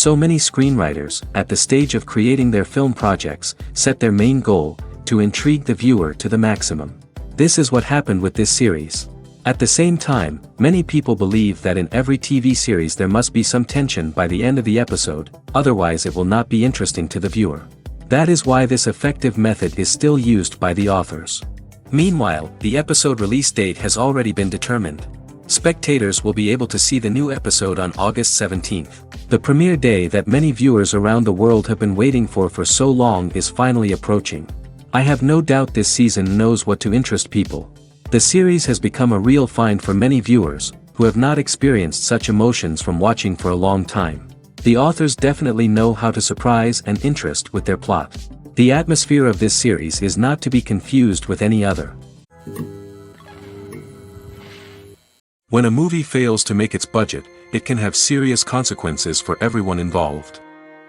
So many screenwriters, at the stage of creating their film projects, set their main goal, to intrigue the viewer to the maximum. This is what happened with this series. At the same time, many people believe that in every TV series there must be some tension by the end of the episode, otherwise it will not be interesting to the viewer. That is why this effective method is still used by the authors. Meanwhile, the episode release date has already been determined. Spectators will be able to see the new episode on August 17th. The premiere day that many viewers around the world have been waiting for so long is finally approaching. I have no doubt this season knows what to interest people. The series has become a real find for many viewers, who have not experienced such emotions from watching for a long time. The authors definitely know how to surprise and interest with their plot. The atmosphere of this series is not to be confused with any other. When a movie fails to make its budget, it can have serious consequences for everyone involved.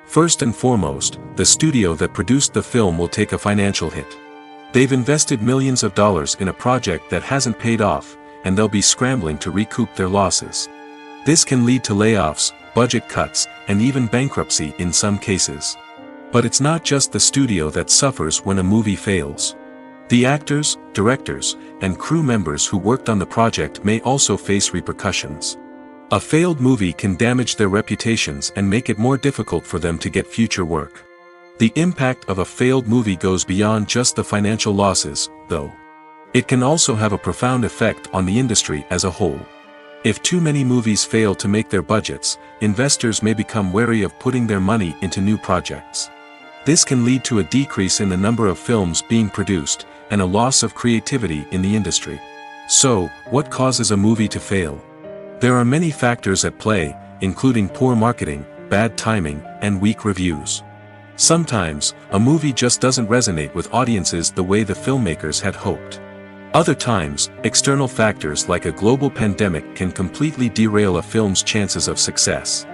First and foremost, the studio that produced the film will take a financial hit. They've invested millions of dollars in a project that hasn't paid off, and they'll be scrambling to recoup their losses. This can lead to layoffs, budget cuts, and even bankruptcy in some cases. But it's not just the studio that suffers when a movie fails. The actors, directors, and crew members who worked on the project may also face repercussions. A failed movie can damage their reputations and make it more difficult for them to get future work. The impact of a failed movie goes beyond just the financial losses, though. It can also have a profound effect on the industry as a whole. If too many movies fail to make their budgets, investors may become wary of putting their money into new projects. This can lead to a decrease in the number of films being produced, and a loss of creativity in the industry. So, what causes a movie to fail? There are many factors at play, including poor marketing, bad timing, and weak reviews. Sometimes, a movie just doesn't resonate with audiences the way the filmmakers had hoped. Other times, external factors like a global pandemic can completely derail a film's chances of success.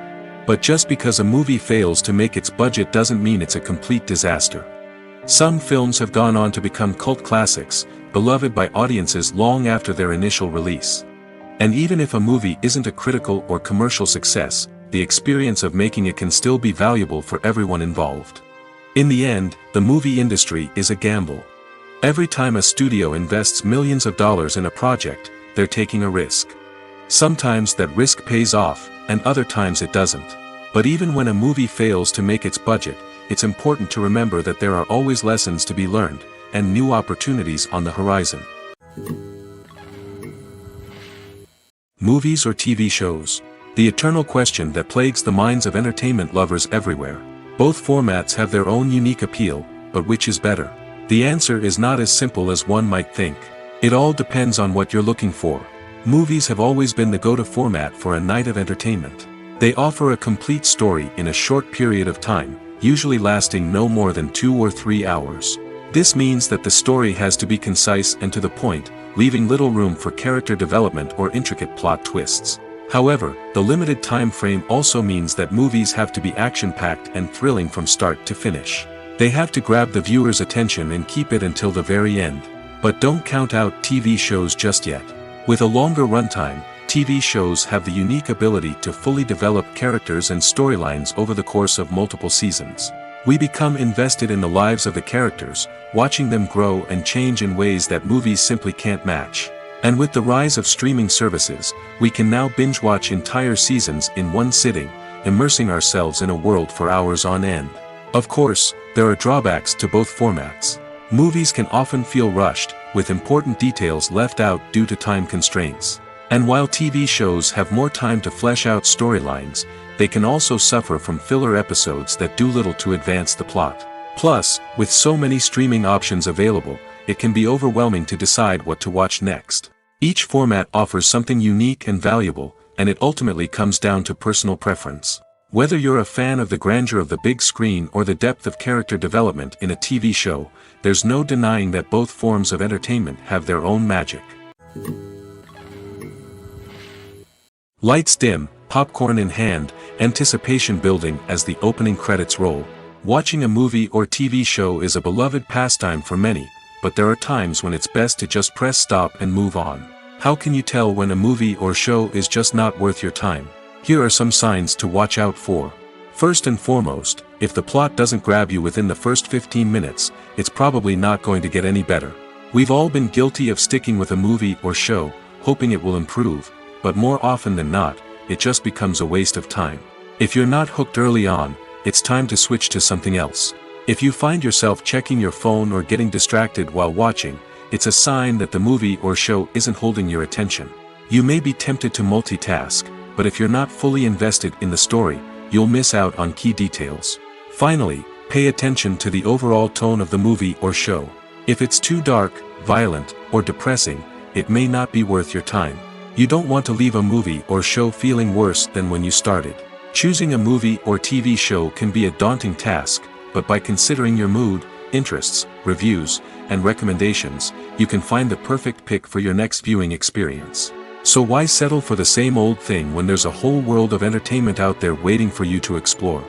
But just because a movie fails to make its budget doesn't mean it's a complete disaster. Some films have gone on to become cult classics, beloved by audiences long after their initial release. And even if a movie isn't a critical or commercial success, the experience of making it can still be valuable for everyone involved. In the end, the movie industry is a gamble. Every time a studio invests millions of dollars in a project, they're taking a risk. Sometimes that risk pays off, and other times it doesn't. But even when a movie fails to make its budget, it's important to remember that there are always lessons to be learned, and new opportunities on the horizon. Movies or TV shows? The eternal question that plagues the minds of entertainment lovers everywhere. Both formats have their own unique appeal, but which is better? The answer is not as simple as one might think. It all depends on what you're looking for. Movies have always been the go-to format for a night of entertainment. They offer a complete story in a short period of time, usually lasting no more than 2 or 3 hours. This means that the story has to be concise and to the point, leaving little room for character development or intricate plot twists. However, the limited time frame also means that movies have to be action-packed and thrilling from start to finish. They have to grab the viewer's attention and keep it until the very end. But don't count out TV shows just yet. With a longer runtime, TV shows have the unique ability to fully develop characters and storylines over the course of multiple seasons. We become invested in the lives of the characters, watching them grow and change in ways that movies simply can't match. And with the rise of streaming services, we can now binge-watch entire seasons in one sitting, immersing ourselves in a world for hours on end. Of course, there are drawbacks to both formats. Movies can often feel rushed, with important details left out due to time constraints. And while TV shows have more time to flesh out storylines, they can also suffer from filler episodes that do little to advance the plot. Plus, with so many streaming options available, it can be overwhelming to decide what to watch next. Each format offers something unique and valuable, and it ultimately comes down to personal preference. Whether you're a fan of the grandeur of the big screen or the depth of character development in a TV show, there's no denying that both forms of entertainment have their own magic. Lights dim, popcorn in hand, anticipation building as the opening credits roll. Watching a movie or TV show is a beloved pastime for many, but there are times when it's best to just press stop and move on. How can you tell when a movie or show is just not worth your time? Here are some signs to watch out for. First and foremost, if the plot doesn't grab you within the first 15 minutes, it's probably not going to get any better. We've all been guilty of sticking with a movie or show, hoping it will improve, but more often than not, it just becomes a waste of time. If you're not hooked early on, it's time to switch to something else. If you find yourself checking your phone or getting distracted while watching, it's a sign that the movie or show isn't holding your attention. You may be tempted to multitask, but if you're not fully invested in the story, you'll miss out on key details. Finally, pay attention to the overall tone of the movie or show. If it's too dark, violent, or depressing, it may not be worth your time. You don't want to leave a movie or show feeling worse than when you started. Choosing a movie or TV show can be a daunting task, but by considering your mood, interests, reviews, and recommendations, you can find the perfect pick for your next viewing experience. So why settle for the same old thing when there's a whole world of entertainment out there waiting for you to explore?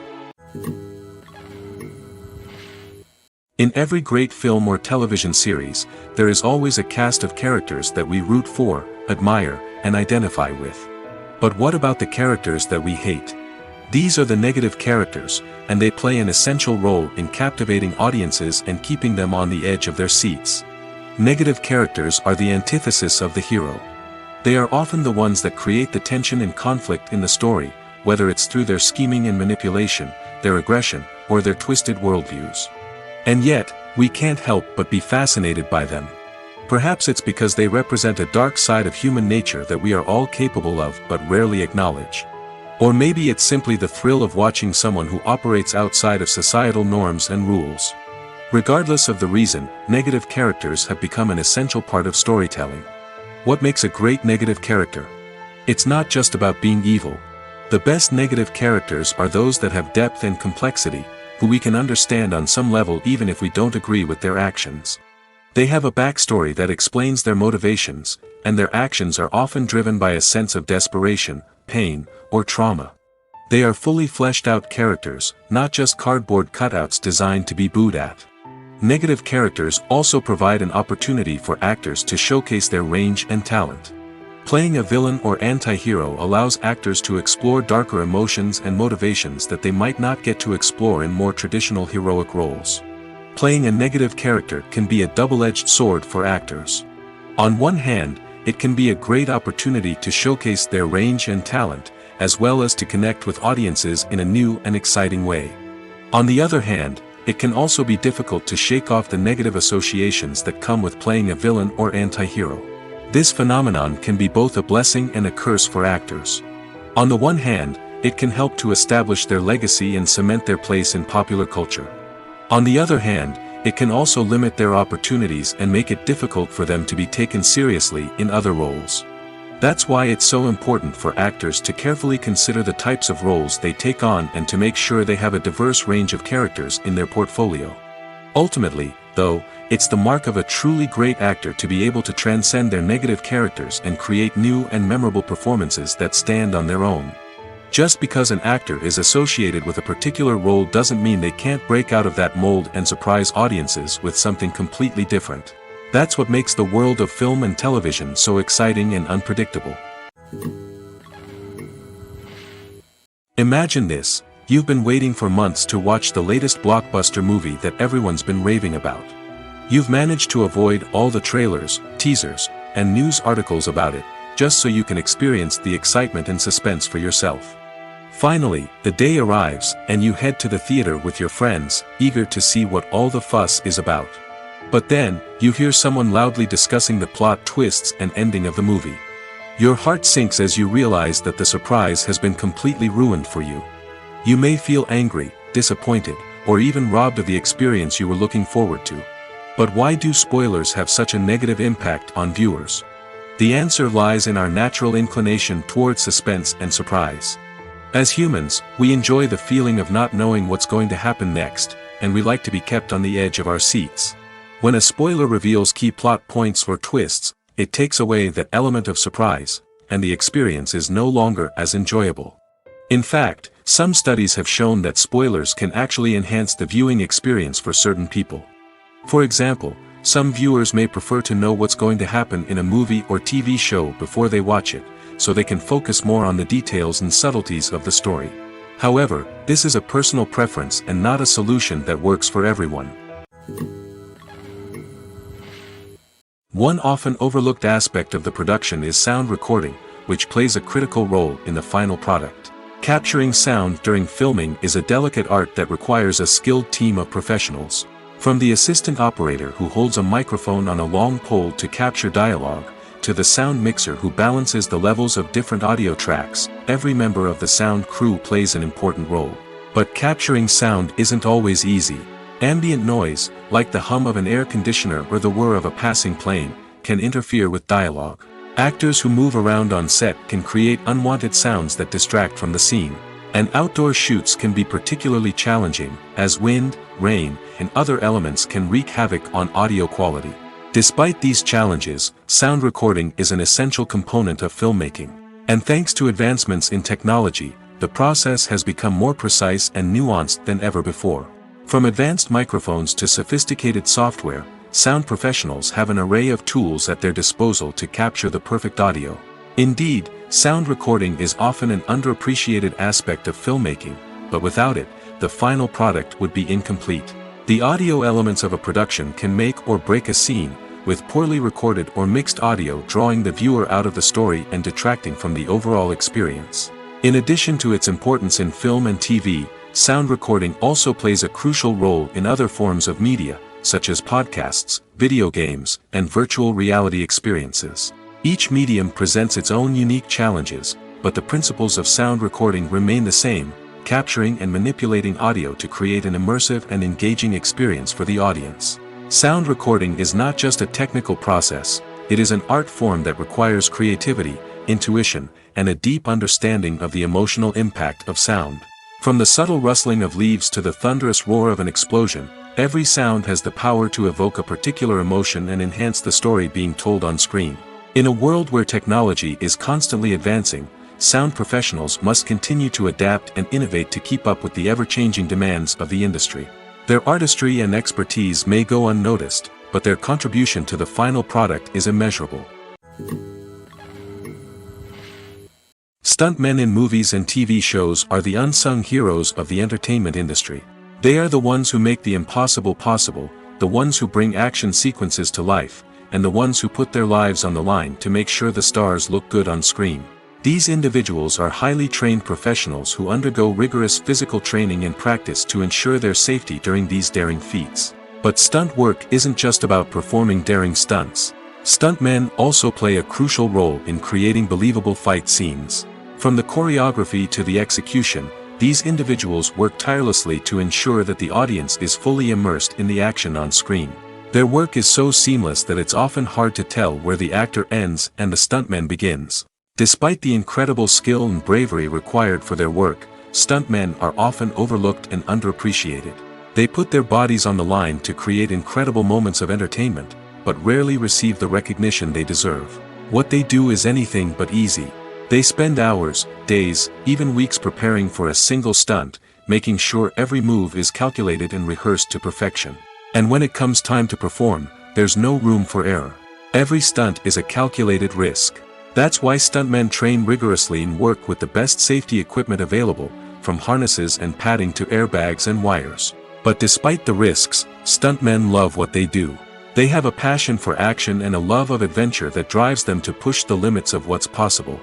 In every great film or television series, there is always a cast of characters that we root for, admire, and identify with. But what about the characters that we hate? These are the negative characters, and they play an essential role in captivating audiences and keeping them on the edge of their seats. Negative characters are the antithesis of the hero. They are often the ones that create the tension and conflict in the story, whether it's through their scheming and manipulation, their aggression, or their twisted worldviews. And yet, we can't help but be fascinated by them. Perhaps it's because they represent a dark side of human nature that we are all capable of but rarely acknowledge. Or maybe it's simply the thrill of watching someone who operates outside of societal norms and rules. Regardless of the reason, negative characters have become an essential part of storytelling. What makes a great negative character? It's not just about being evil. The best negative characters are those that have depth and complexity, who we can understand on some level even if we don't agree with their actions. They have a backstory that explains their motivations, and their actions are often driven by a sense of desperation, pain, or trauma. They are fully fleshed out characters, not just cardboard cutouts designed to be booed at. Negative characters also provide an opportunity for actors to showcase their range and talent. Playing a villain or anti-hero allows actors to explore darker emotions and motivations that they might not get to explore in more traditional heroic roles. Playing a negative character can be a double-edged sword for actors. On one hand, it can be a great opportunity to showcase their range and talent, as well as to connect with audiences in a new and exciting way. On the other hand, it can also be difficult to shake off the negative associations that come with playing a villain or anti-hero. This phenomenon can be both a blessing and a curse for actors. On the one hand, it can help to establish their legacy and cement their place in popular culture. On the other hand, it can also limit their opportunities and make it difficult for them to be taken seriously in other roles. That's why it's so important for actors to carefully consider the types of roles they take on and to make sure they have a diverse range of characters in their portfolio. Ultimately, though, it's the mark of a truly great actor to be able to transcend their negative characters and create new and memorable performances that stand on their own. Just because an actor is associated with a particular role doesn't mean they can't break out of that mold and surprise audiences with something completely different. That's what makes the world of film and television so exciting and unpredictable. Imagine this: you've been waiting for months to watch the latest blockbuster movie that everyone's been raving about. You've managed to avoid all the trailers, teasers, and news articles about it, just so you can experience the excitement and suspense for yourself. Finally, the day arrives, and you head to the theater with your friends, eager to see what all the fuss is about. But then, you hear someone loudly discussing the plot twists and ending of the movie. Your heart sinks as you realize that the surprise has been completely ruined for you. You may feel angry, disappointed, or even robbed of the experience you were looking forward to. But why do spoilers have such a negative impact on viewers? The answer lies in our natural inclination toward suspense and surprise. As humans, we enjoy the feeling of not knowing what's going to happen next, and we like to be kept on the edge of our seats. When a spoiler reveals key plot points or twists, it takes away that element of surprise, and the experience is no longer as enjoyable. In fact, some studies have shown that spoilers can actually enhance the viewing experience for certain people. For example, some viewers may prefer to know what's going to happen in a movie or TV show before they watch it, so they can focus more on the details and subtleties of the story. However, this is a personal preference and not a solution that works for everyone. One often overlooked aspect of the production is sound recording, which plays a critical role in the final product. Capturing sound during filming is a delicate art that requires a skilled team of professionals. From the assistant operator who holds a microphone on a long pole to capture dialogue, to the sound mixer who balances the levels of different audio tracks, every member of the sound crew plays an important role. But capturing sound isn't always easy. Ambient noise, like the hum of an air conditioner or the whir of a passing plane, can interfere with dialogue. Actors who move around on set can create unwanted sounds that distract from the scene. And outdoor shoots can be particularly challenging, as wind, rain, and other elements can wreak havoc on audio quality. Despite these challenges, sound recording is an essential component of filmmaking. And thanks to advancements in technology, the process has become more precise and nuanced than ever before. From advanced microphones to sophisticated software, sound professionals have an array of tools at their disposal to capture the perfect audio. Indeed, sound recording is often an underappreciated aspect of filmmaking, but without it, the final product would be incomplete. The audio elements of a production can make or break a scene, with poorly recorded or mixed audio drawing the viewer out of the story and detracting from the overall experience. In addition to its importance in film and TV, sound recording also plays a crucial role in other forms of media, such as podcasts, video games, and virtual reality experiences. Each medium presents its own unique challenges, but the principles of sound recording remain the same, capturing and manipulating audio to create an immersive and engaging experience for the audience. Sound recording is not just a technical process, it is an art form that requires creativity, intuition, and a deep understanding of the emotional impact of sound. From the subtle rustling of leaves to the thunderous roar of an explosion, every sound has the power to evoke a particular emotion and enhance the story being told on screen. In a world where technology is constantly advancing, sound professionals must continue to adapt and innovate to keep up with the ever-changing demands of the industry. Their artistry and expertise may go unnoticed, but their contribution to the final product is immeasurable. Stuntmen in movies and TV shows are the unsung heroes of the entertainment industry. They are the ones who make the impossible possible, the ones who bring action sequences to life, and the ones who put their lives on the line to make sure the stars look good on screen. These individuals are highly trained professionals who undergo rigorous physical training and practice to ensure their safety during these daring feats. But stunt work isn't just about performing daring stunts. Stuntmen also play a crucial role in creating believable fight scenes. From the choreography to the execution, these individuals work tirelessly to ensure that the audience is fully immersed in the action on screen. Their work is so seamless that it's often hard to tell where the actor ends and the stuntman begins. Despite the incredible skill and bravery required for their work, stuntmen are often overlooked and underappreciated. They put their bodies on the line to create incredible moments of entertainment, but rarely receive the recognition they deserve. What they do is anything but easy. They spend hours, days, even weeks preparing for a single stunt, making sure every move is calculated and rehearsed to perfection. And when it comes time to perform, there's no room for error. Every stunt is a calculated risk. That's why stuntmen train rigorously and work with the best safety equipment available, from harnesses and padding to airbags and wires. But despite the risks, stuntmen love what they do. They have a passion for action and a love of adventure that drives them to push the limits of what's possible.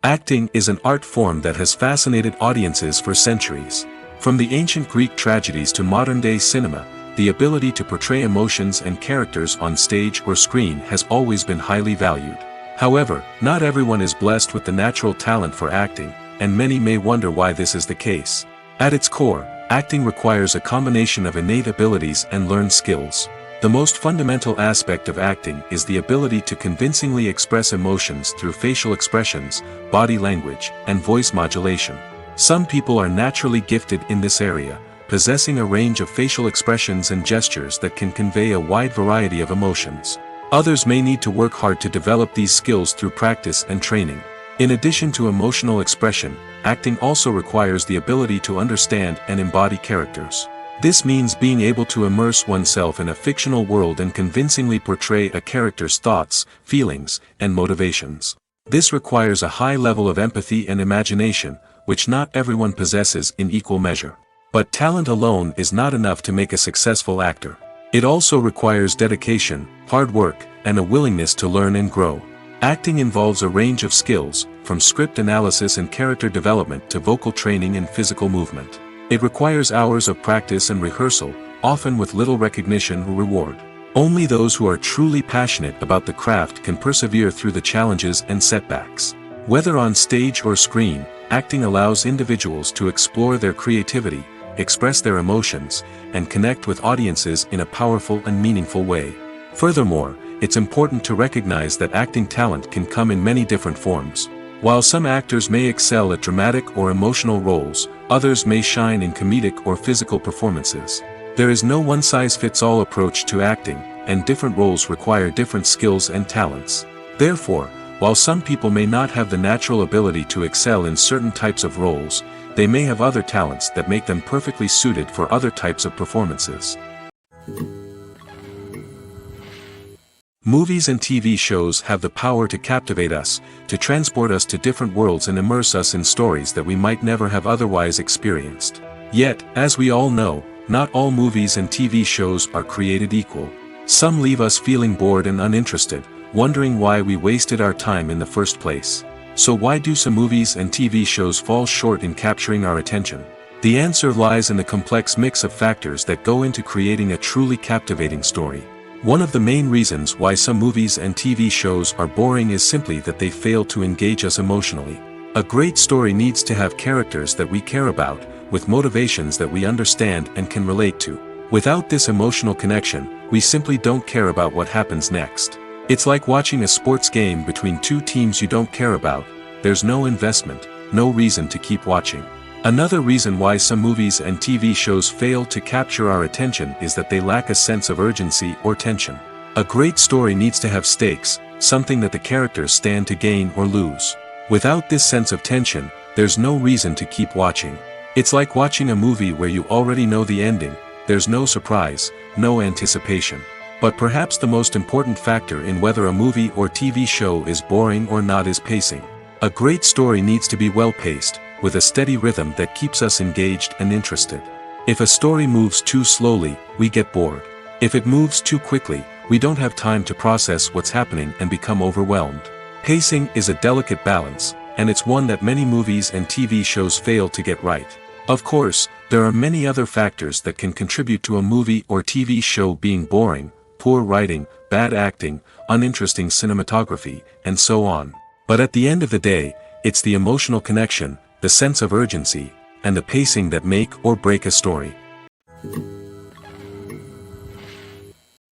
Acting is an art form that has fascinated audiences for centuries. From the ancient Greek tragedies to modern-day cinema, the ability to portray emotions and characters on stage or screen has always been highly valued. However, not everyone is blessed with the natural talent for acting, and many may wonder why this is the case. At its core, acting requires a combination of innate abilities and learned skills. The most fundamental aspect of acting is the ability to convincingly express emotions through facial expressions, body language, and voice modulation. Some people are naturally gifted in this area, possessing a range of facial expressions and gestures that can convey a wide variety of emotions. Others may need to work hard to develop these skills through practice and training. In addition to emotional expression, acting also requires the ability to understand and embody characters. This means being able to immerse oneself in a fictional world and convincingly portray a character's thoughts, feelings, and motivations. This requires a high level of empathy and imagination, which not everyone possesses in equal measure. But talent alone is not enough to make a successful actor. It also requires dedication, hard work, and a willingness to learn and grow. Acting involves a range of skills, from script analysis and character development to vocal training and physical movement. It requires hours of practice and rehearsal, often with little recognition or reward. Only those who are truly passionate about the craft can persevere through the challenges and setbacks. Whether on stage or screen, acting allows individuals to explore their creativity, express their emotions, and connect with audiences in a powerful and meaningful way. Furthermore, it's important to recognize that acting talent can come in many different forms. While some actors may excel at dramatic or emotional roles, others may shine in comedic or physical performances. There is no one-size-fits-all approach to acting, and different roles require different skills and talents. Therefore, while some people may not have the natural ability to excel in certain types of roles, they may have other talents that make them perfectly suited for other types of performances. Movies and TV shows have the power to captivate us, to transport us to different worlds and immerse us in stories that we might never have otherwise experienced. Yet, as we all know, not all movies and TV shows are created equal. Some leave us feeling bored and uninterested, wondering why we wasted our time in the first place. So why do some movies and TV shows fall short in capturing our attention? The answer lies in the complex mix of factors that go into creating a truly captivating story. One of the main reasons why some movies and TV shows are boring is simply that they fail to engage us emotionally. A great story needs to have characters that we care about, with motivations that we understand and can relate to. Without this emotional connection, we simply don't care about what happens next. It's like watching a sports game between two teams you don't care about. There's no investment, no reason to keep watching. Another reason why some movies and TV shows fail to capture our attention is that they lack a sense of urgency or tension. A great story needs to have stakes, something that the characters stand to gain or lose. Without this sense of tension, there's no reason to keep watching. It's like watching a movie where you already know the ending, there's no surprise, no anticipation. But perhaps the most important factor in whether a movie or TV show is boring or not is pacing. A great story needs to be well-paced, with a steady rhythm that keeps us engaged and interested. If a story moves too slowly, we get bored. If it moves too quickly, we don't have time to process what's happening and become overwhelmed. Pacing is a delicate balance, and it's one that many movies and TV shows fail to get right. Of course, there are many other factors that can contribute to a movie or TV show being boring: poor writing, bad acting, uninteresting cinematography, and so on. But at the end of the day, it's the emotional connection, the sense of urgency, and the pacing that make or break a story.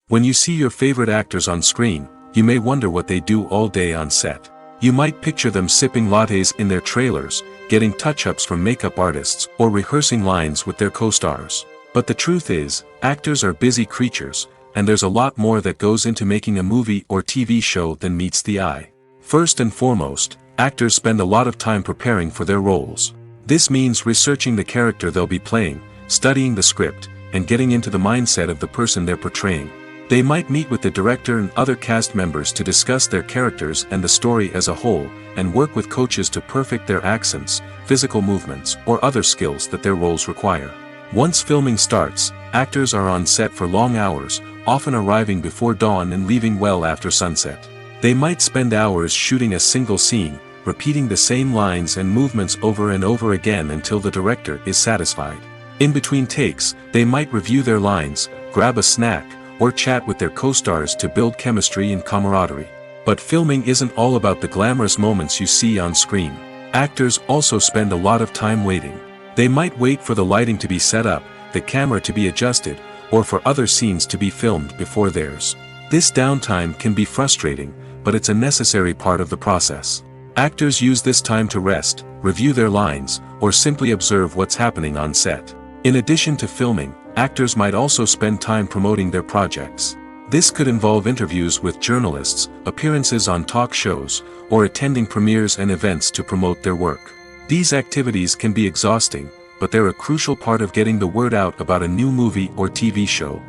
When you see your favorite actors on screen, you may wonder what they do all day on set. You might picture them sipping lattes in their trailers, getting touch-ups from makeup artists, or rehearsing lines with their co-stars. But the truth is, actors are busy creatures, and there's a lot more that goes into making a movie or TV show than meets the eye. First and foremost, actors spend a lot of time preparing for their roles. This means researching the character they'll be playing, studying the script, and getting into the mindset of the person they're portraying. They might meet with the director and other cast members to discuss their characters and the story as a whole, and work with coaches to perfect their accents, physical movements, or other skills that their roles require. Once filming starts, actors are on set for long hours, often arriving before dawn and leaving well after sunset. They might spend hours shooting a single scene, repeating the same lines and movements over and over again until the director is satisfied. In between takes, they might review their lines, grab a snack, or chat with their co-stars to build chemistry and camaraderie. But filming isn't all about the glamorous moments you see on screen. Actors also spend a lot of time waiting. They might wait for the lighting to be set up, the camera to be adjusted, or for other scenes to be filmed before theirs. This downtime can be frustrating, but it's a necessary part of the process. Actors use this time to rest, review their lines, or simply observe what's happening on set. In addition to filming, actors might also spend time promoting their projects. This could involve interviews with journalists, appearances on talk shows, or attending premieres and events to promote their work. These activities can be exhausting, but they're a crucial part of getting the word out about a new movie or TV show.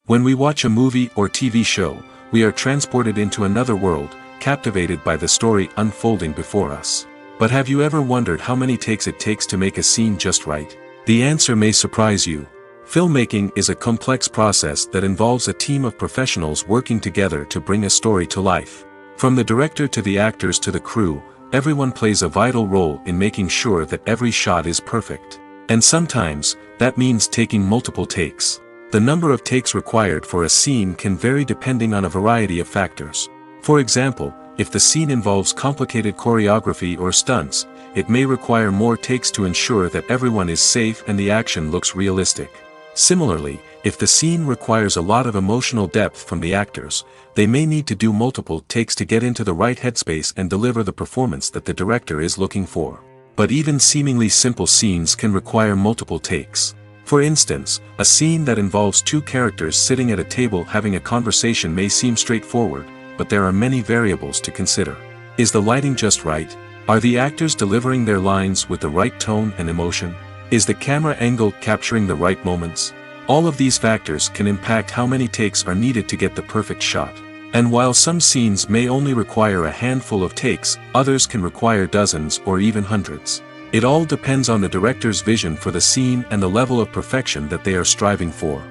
When we watch a movie or TV show, we are transported into another world, captivated by the story unfolding before us. But have you ever wondered how many takes it takes to make a scene just right? The answer may surprise you. Filmmaking is a complex process that involves a team of professionals working together to bring a story to life. From the director to the actors to the crew, everyone plays a vital role in making sure that every shot is perfect. And sometimes, that means taking multiple takes. The number of takes required for a scene can vary depending on a variety of factors. For example, if the scene involves complicated choreography or stunts, it may require more takes to ensure that everyone is safe and the action looks realistic. Similarly, if the scene requires a lot of emotional depth from the actors, they may need to do multiple takes to get into the right headspace and deliver the performance that the director is looking for. But even seemingly simple scenes can require multiple takes. For instance, a scene that involves two characters sitting at a table having a conversation may seem straightforward, but there are many variables to consider. Is the lighting just right? Are the actors delivering their lines with the right tone and emotion? Is the camera angle capturing the right moments? All of these factors can impact how many takes are needed to get the perfect shot. And while some scenes may only require a handful of takes, others can require dozens or even hundreds. It all depends on the director's vision for the scene and the level of perfection that they are striving for.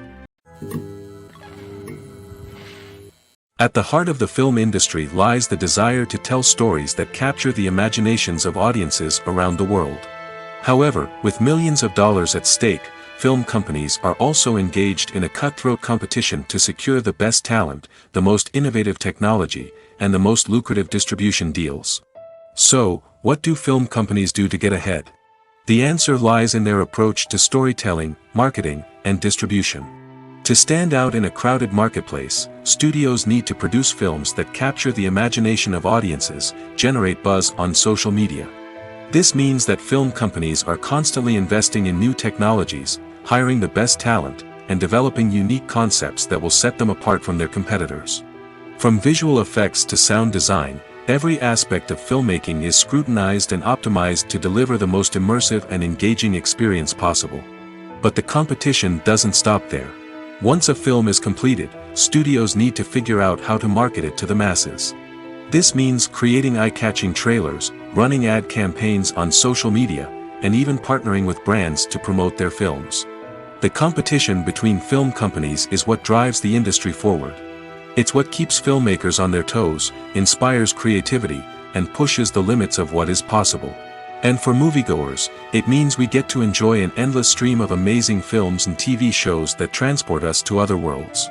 At the heart of the film industry lies the desire to tell stories that capture the imaginations of audiences around the world. However, with millions of dollars at stake, film companies are also engaged in a cutthroat competition to secure the best talent, the most innovative technology, and the most lucrative distribution deals. So, what do film companies do to get ahead? The answer lies in their approach to storytelling, marketing, and distribution. To stand out in a crowded marketplace, studios need to produce films that capture the imagination of audiences, generate buzz on social media. This means that film companies are constantly investing in new technologies, hiring the best talent, and developing unique concepts that will set them apart from their competitors. From visual effects to sound design, every aspect of filmmaking is scrutinized and optimized to deliver the most immersive and engaging experience possible. But the competition doesn't stop there. Once a film is completed, studios need to figure out how to market it to the masses. This means creating eye-catching trailers, running ad campaigns on social media, and even partnering with brands to promote their films. The competition between film companies is what drives the industry forward. It's what keeps filmmakers on their toes, inspires creativity, and pushes the limits of what is possible. And for moviegoers, it means we get to enjoy an endless stream of amazing films and TV shows that transport us to other worlds.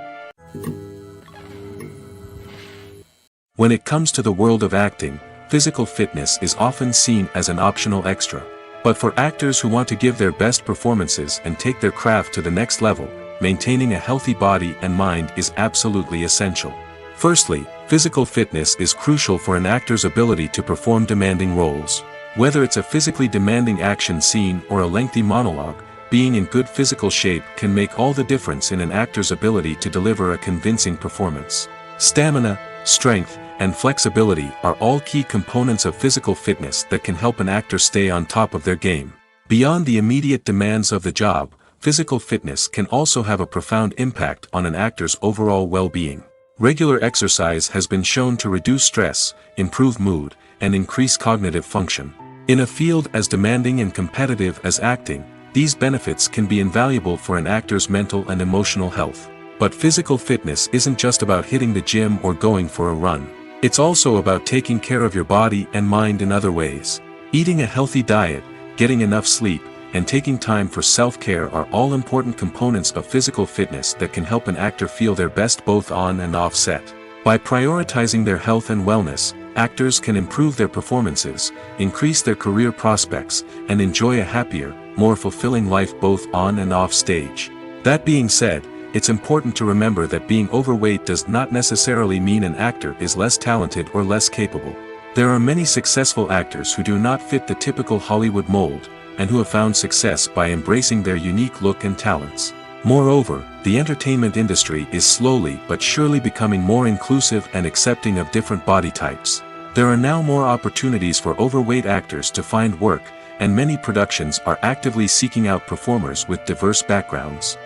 When it comes to the world of acting, physical fitness is often seen as an optional extra. But for actors who want to give their best performances and take their craft to the next level, maintaining a healthy body and mind is absolutely essential. Firstly, physical fitness is crucial for an actor's ability to perform demanding roles. Whether it's a physically demanding action scene or a lengthy monologue, being in good physical shape can make all the difference in an actor's ability to deliver a convincing performance. Stamina, strength, and flexibility are all key components of physical fitness that can help an actor stay on top of their game. Beyond the immediate demands of the job, physical fitness can also have a profound impact on an actor's overall well-being. Regular exercise has been shown to reduce stress, improve mood, and increase cognitive function. In a field as demanding and competitive as acting, these benefits can be invaluable for an actor's mental and emotional health. But physical fitness isn't just about hitting the gym or going for a run. It's also about taking care of your body and mind in other ways. Eating a healthy diet, getting enough sleep, and taking time for self-care are all important components of physical fitness that can help an actor feel their best both on and off set. By prioritizing their health and wellness, actors can improve their performances, increase their career prospects, and enjoy a happier, more fulfilling life both on and off stage. That being said, it's important to remember that being overweight does not necessarily mean an actor is less talented or less capable. There are many successful actors who do not fit the typical Hollywood mold, and who have found success by embracing their unique look and talents. Moreover, the entertainment industry is slowly but surely becoming more inclusive and accepting of different body types. There are now more opportunities for overweight actors to find work, and many productions are actively seeking out performers with diverse backgrounds.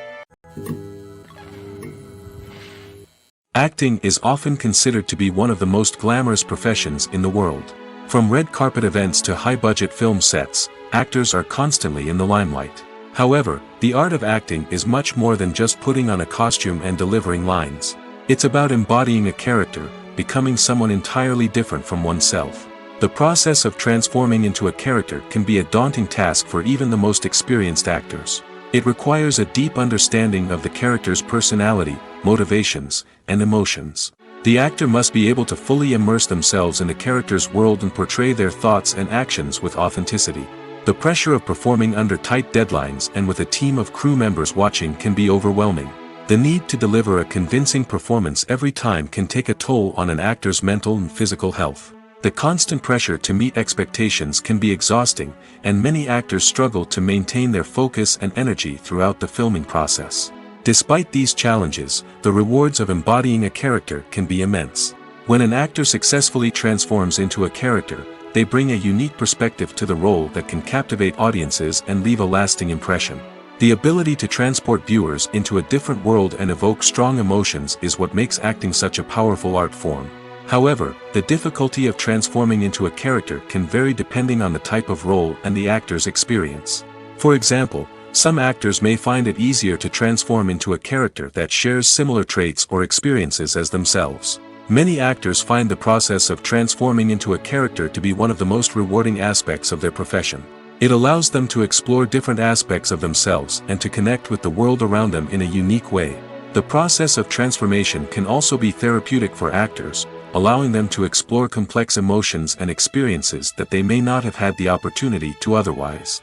Acting is often considered to be one of the most glamorous professions in the world. From red carpet events to high-budget film sets, actors are constantly in the limelight. However, the art of acting is much more than just putting on a costume and delivering lines. It's about embodying a character, becoming someone entirely different from oneself. The process of transforming into a character can be a daunting task for even the most experienced actors. It requires a deep understanding of the character's personality, motivations, and emotions. The actor must be able to fully immerse themselves in the character's world and portray their thoughts and actions with authenticity. The pressure of performing under tight deadlines and with a team of crew members watching can be overwhelming. The need to deliver a convincing performance every time can take a toll on an actor's mental and physical health. The constant pressure to meet expectations can be exhausting, and many actors struggle to maintain their focus and energy throughout the filming process. Despite these challenges, the rewards of embodying a character can be immense. When an actor successfully transforms into a character, they bring a unique perspective to the role that can captivate audiences and leave a lasting impression. The ability to transport viewers into a different world and evoke strong emotions is what makes acting such a powerful art form. However, the difficulty of transforming into a character can vary depending on the type of role and the actor's experience. For example, some actors may find it easier to transform into a character that shares similar traits or experiences as themselves. Many actors find the process of transforming into a character to be one of the most rewarding aspects of their profession. It allows them to explore different aspects of themselves and to connect with the world around them in a unique way. The process of transformation can also be therapeutic for actors, allowing them to explore complex emotions and experiences that they may not have had the opportunity to otherwise.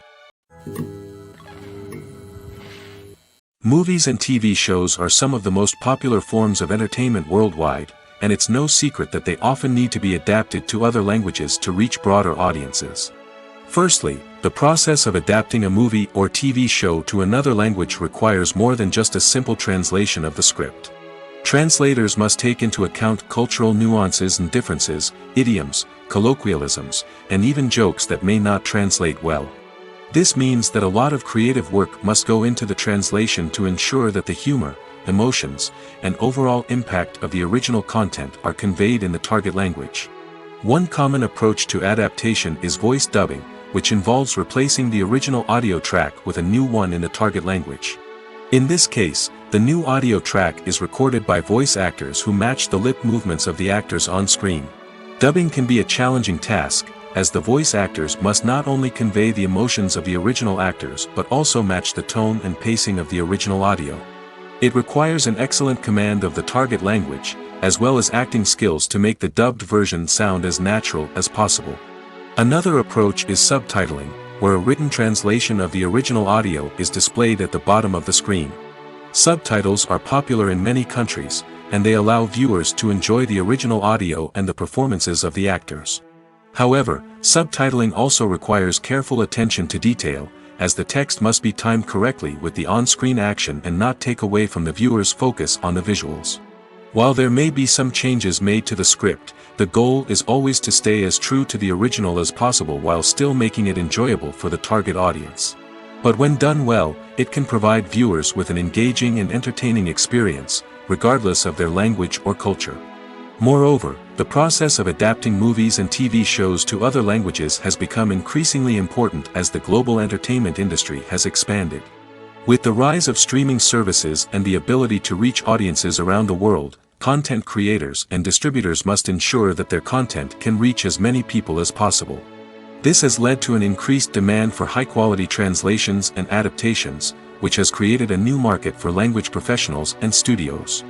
Movies and TV shows are some of the most popular forms of entertainment worldwide, and it's no secret that they often need to be adapted to other languages to reach broader audiences. Firstly, the process of adapting a movie or TV show to another language requires more than just a simple translation of the script. Translators must take into account cultural nuances and differences, idioms, colloquialisms, and even jokes that may not translate well. This means that a lot of creative work must go into the translation to ensure that the humor, emotions, and overall impact of the original content are conveyed in the target language. One common approach to adaptation is voice dubbing, which involves replacing the original audio track with a new one in the target language. In this case, the new audio track is recorded by voice actors who match the lip movements of the actors on screen. Dubbing can be a challenging task, as the voice actors must not only convey the emotions of the original actors but also match the tone and pacing of the original audio. It requires an excellent command of the target language, as well as acting skills to make the dubbed version sound as natural as possible. Another approach is subtitling, where a written translation of the original audio is displayed at the bottom of the screen. Subtitles are popular in many countries, and they allow viewers to enjoy the original audio and the performances of the actors. However, subtitling also requires careful attention to detail, as the text must be timed correctly with the on-screen action and not take away from the viewer's focus on the visuals. While there may be some changes made to the script, the goal is always to stay as true to the original as possible while still making it enjoyable for the target audience. But when done well, it can provide viewers with an engaging and entertaining experience, regardless of their language or culture. Moreover, the process of adapting movies and TV shows to other languages has become increasingly important as the global entertainment industry has expanded. With the rise of streaming services and the ability to reach audiences around the world, content creators and distributors must ensure that their content can reach as many people as possible. This has led to an increased demand for high-quality translations and adaptations, which has created a new market for language professionals and studios.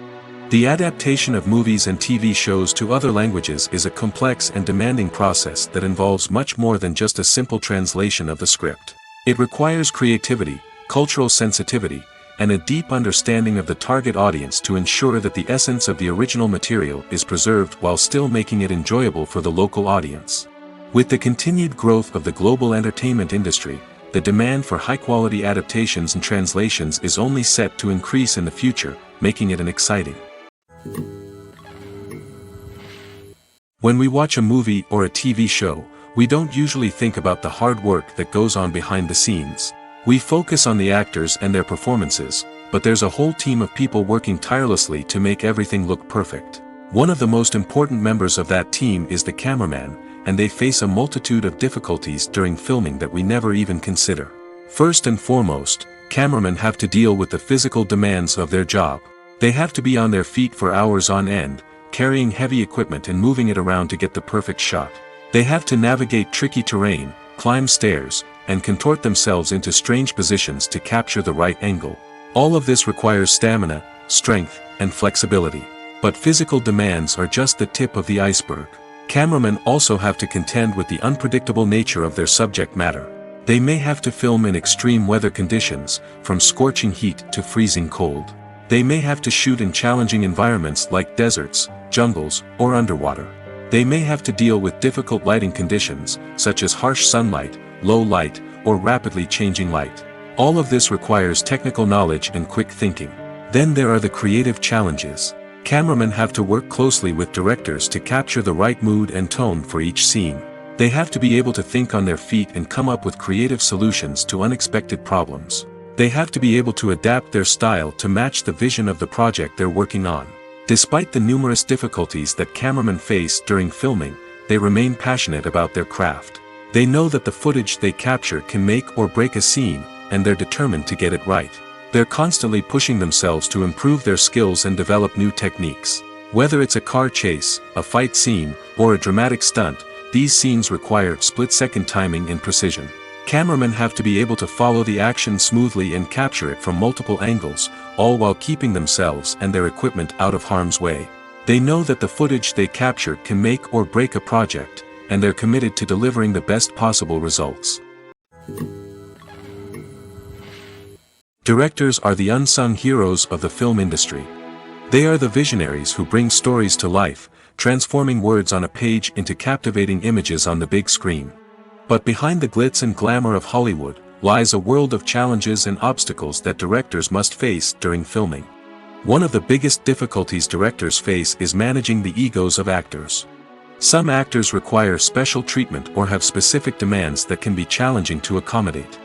The adaptation of movies and TV shows to other languages is a complex and demanding process that involves much more than just a simple translation of the script. It requires creativity, cultural sensitivity, and a deep understanding of the target audience to ensure that the essence of the original material is preserved while still making it enjoyable for the local audience. With the continued growth of the global entertainment industry, the demand for high-quality adaptations and translations is only set to increase in the future, making it an exciting. When we watch a movie or a TV show, we don't usually think about the hard work that goes on behind the scenes. We focus on the actors and their performances, but there's a whole team of people working tirelessly to make everything look perfect. One of the most important members of that team is the cameraman, and they face a multitude of difficulties during filming that we never even consider. First and foremost, cameramen have to deal with the physical demands of their job. They have to be on their feet for hours on end, carrying heavy equipment and moving it around to get the perfect shot. They have to navigate tricky terrain, climb stairs, and contort themselves into strange positions to capture the right angle. All of this requires stamina, strength, and flexibility. But physical demands are just the tip of the iceberg. Cameramen also have to contend with the unpredictable nature of their subject matter. They may have to film in extreme weather conditions, from scorching heat to freezing cold. They may have to shoot in challenging environments like deserts, jungles, or underwater. They may have to deal with difficult lighting conditions, such as harsh sunlight, low light, or rapidly changing light. All of this requires technical knowledge and quick thinking. Then there are the creative challenges. Cameramen have to work closely with directors to capture the right mood and tone for each scene. They have to be able to think on their feet and come up with creative solutions to unexpected problems. They have to be able to adapt their style to match the vision of the project they're working on. Despite the numerous difficulties that cameramen face during filming, they remain passionate about their craft. They know that the footage they capture can make or break a scene, and they're determined to get it right. They're constantly pushing themselves to improve their skills and develop new techniques. Whether it's a car chase, a fight scene, or a dramatic stunt, these scenes require split-second timing and precision. Cameramen have to be able to follow the action smoothly and capture it from multiple angles, all while keeping themselves and their equipment out of harm's way. They know that the footage they capture can make or break a project, and they're committed to delivering the best possible results. Directors are the unsung heroes of the film industry. They are the visionaries who bring stories to life, transforming words on a page into captivating images on the big screen. But behind the glitz and glamour of Hollywood lies a world of challenges and obstacles that directors must face during filming. One of the biggest difficulties directors face is managing the egos of actors. Some actors require special treatment or have specific demands that can be challenging to accommodate.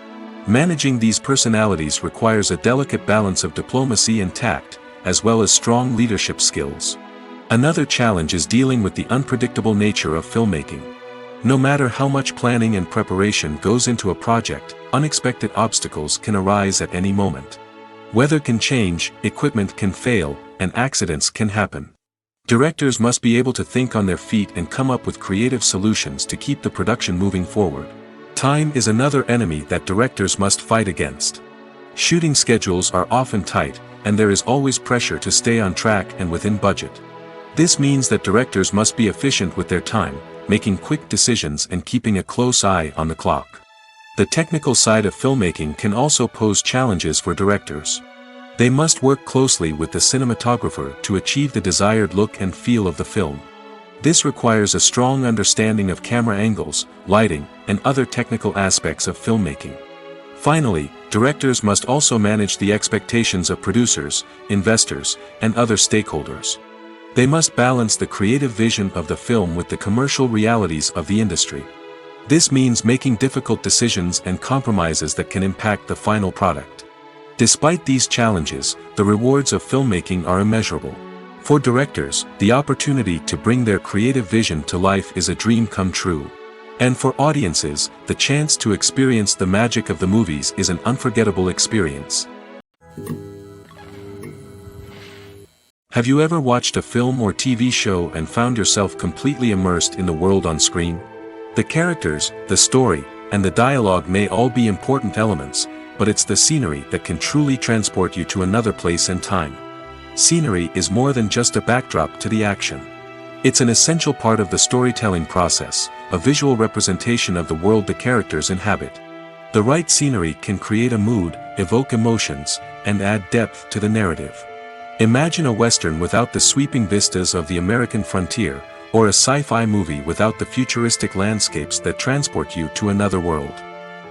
Managing these personalities requires a delicate balance of diplomacy and tact, as well as strong leadership skills. Another challenge is dealing with the unpredictable nature of filmmaking. No matter how much planning and preparation goes into a project, unexpected obstacles can arise at any moment. Weather can change, equipment can fail, and accidents can happen. Directors must be able to think on their feet and come up with creative solutions to keep the production moving forward. Time is another enemy that directors must fight against. Shooting schedules are often tight, and there is always pressure to stay on track and within budget. This means that directors must be efficient with their time, making quick decisions and keeping a close eye on the clock. The technical side of filmmaking can also pose challenges for directors. They must work closely with the cinematographer to achieve the desired look and feel of the film. This requires a strong understanding of camera angles, lighting, and other technical aspects of filmmaking. Finally, directors must also manage the expectations of producers, investors, and other stakeholders. They must balance the creative vision of the film with the commercial realities of the industry. This means making difficult decisions and compromises that can impact the final product. Despite these challenges, the rewards of filmmaking are immeasurable. For directors, the opportunity to bring their creative vision to life is a dream come true. And for audiences, the chance to experience the magic of the movies is an unforgettable experience. Have you ever watched a film or TV show and found yourself completely immersed in the world on screen? The characters, the story, and the dialogue may all be important elements, but it's the scenery that can truly transport you to another place and time. Scenery is more than just a backdrop to the action. It's an essential part of the storytelling process, a visual representation of the world the characters inhabit. The right scenery can create a mood, evoke emotions, and add depth to the narrative. Imagine a Western without the sweeping vistas of the American frontier, or a sci-fi movie without the futuristic landscapes that transport you to another world.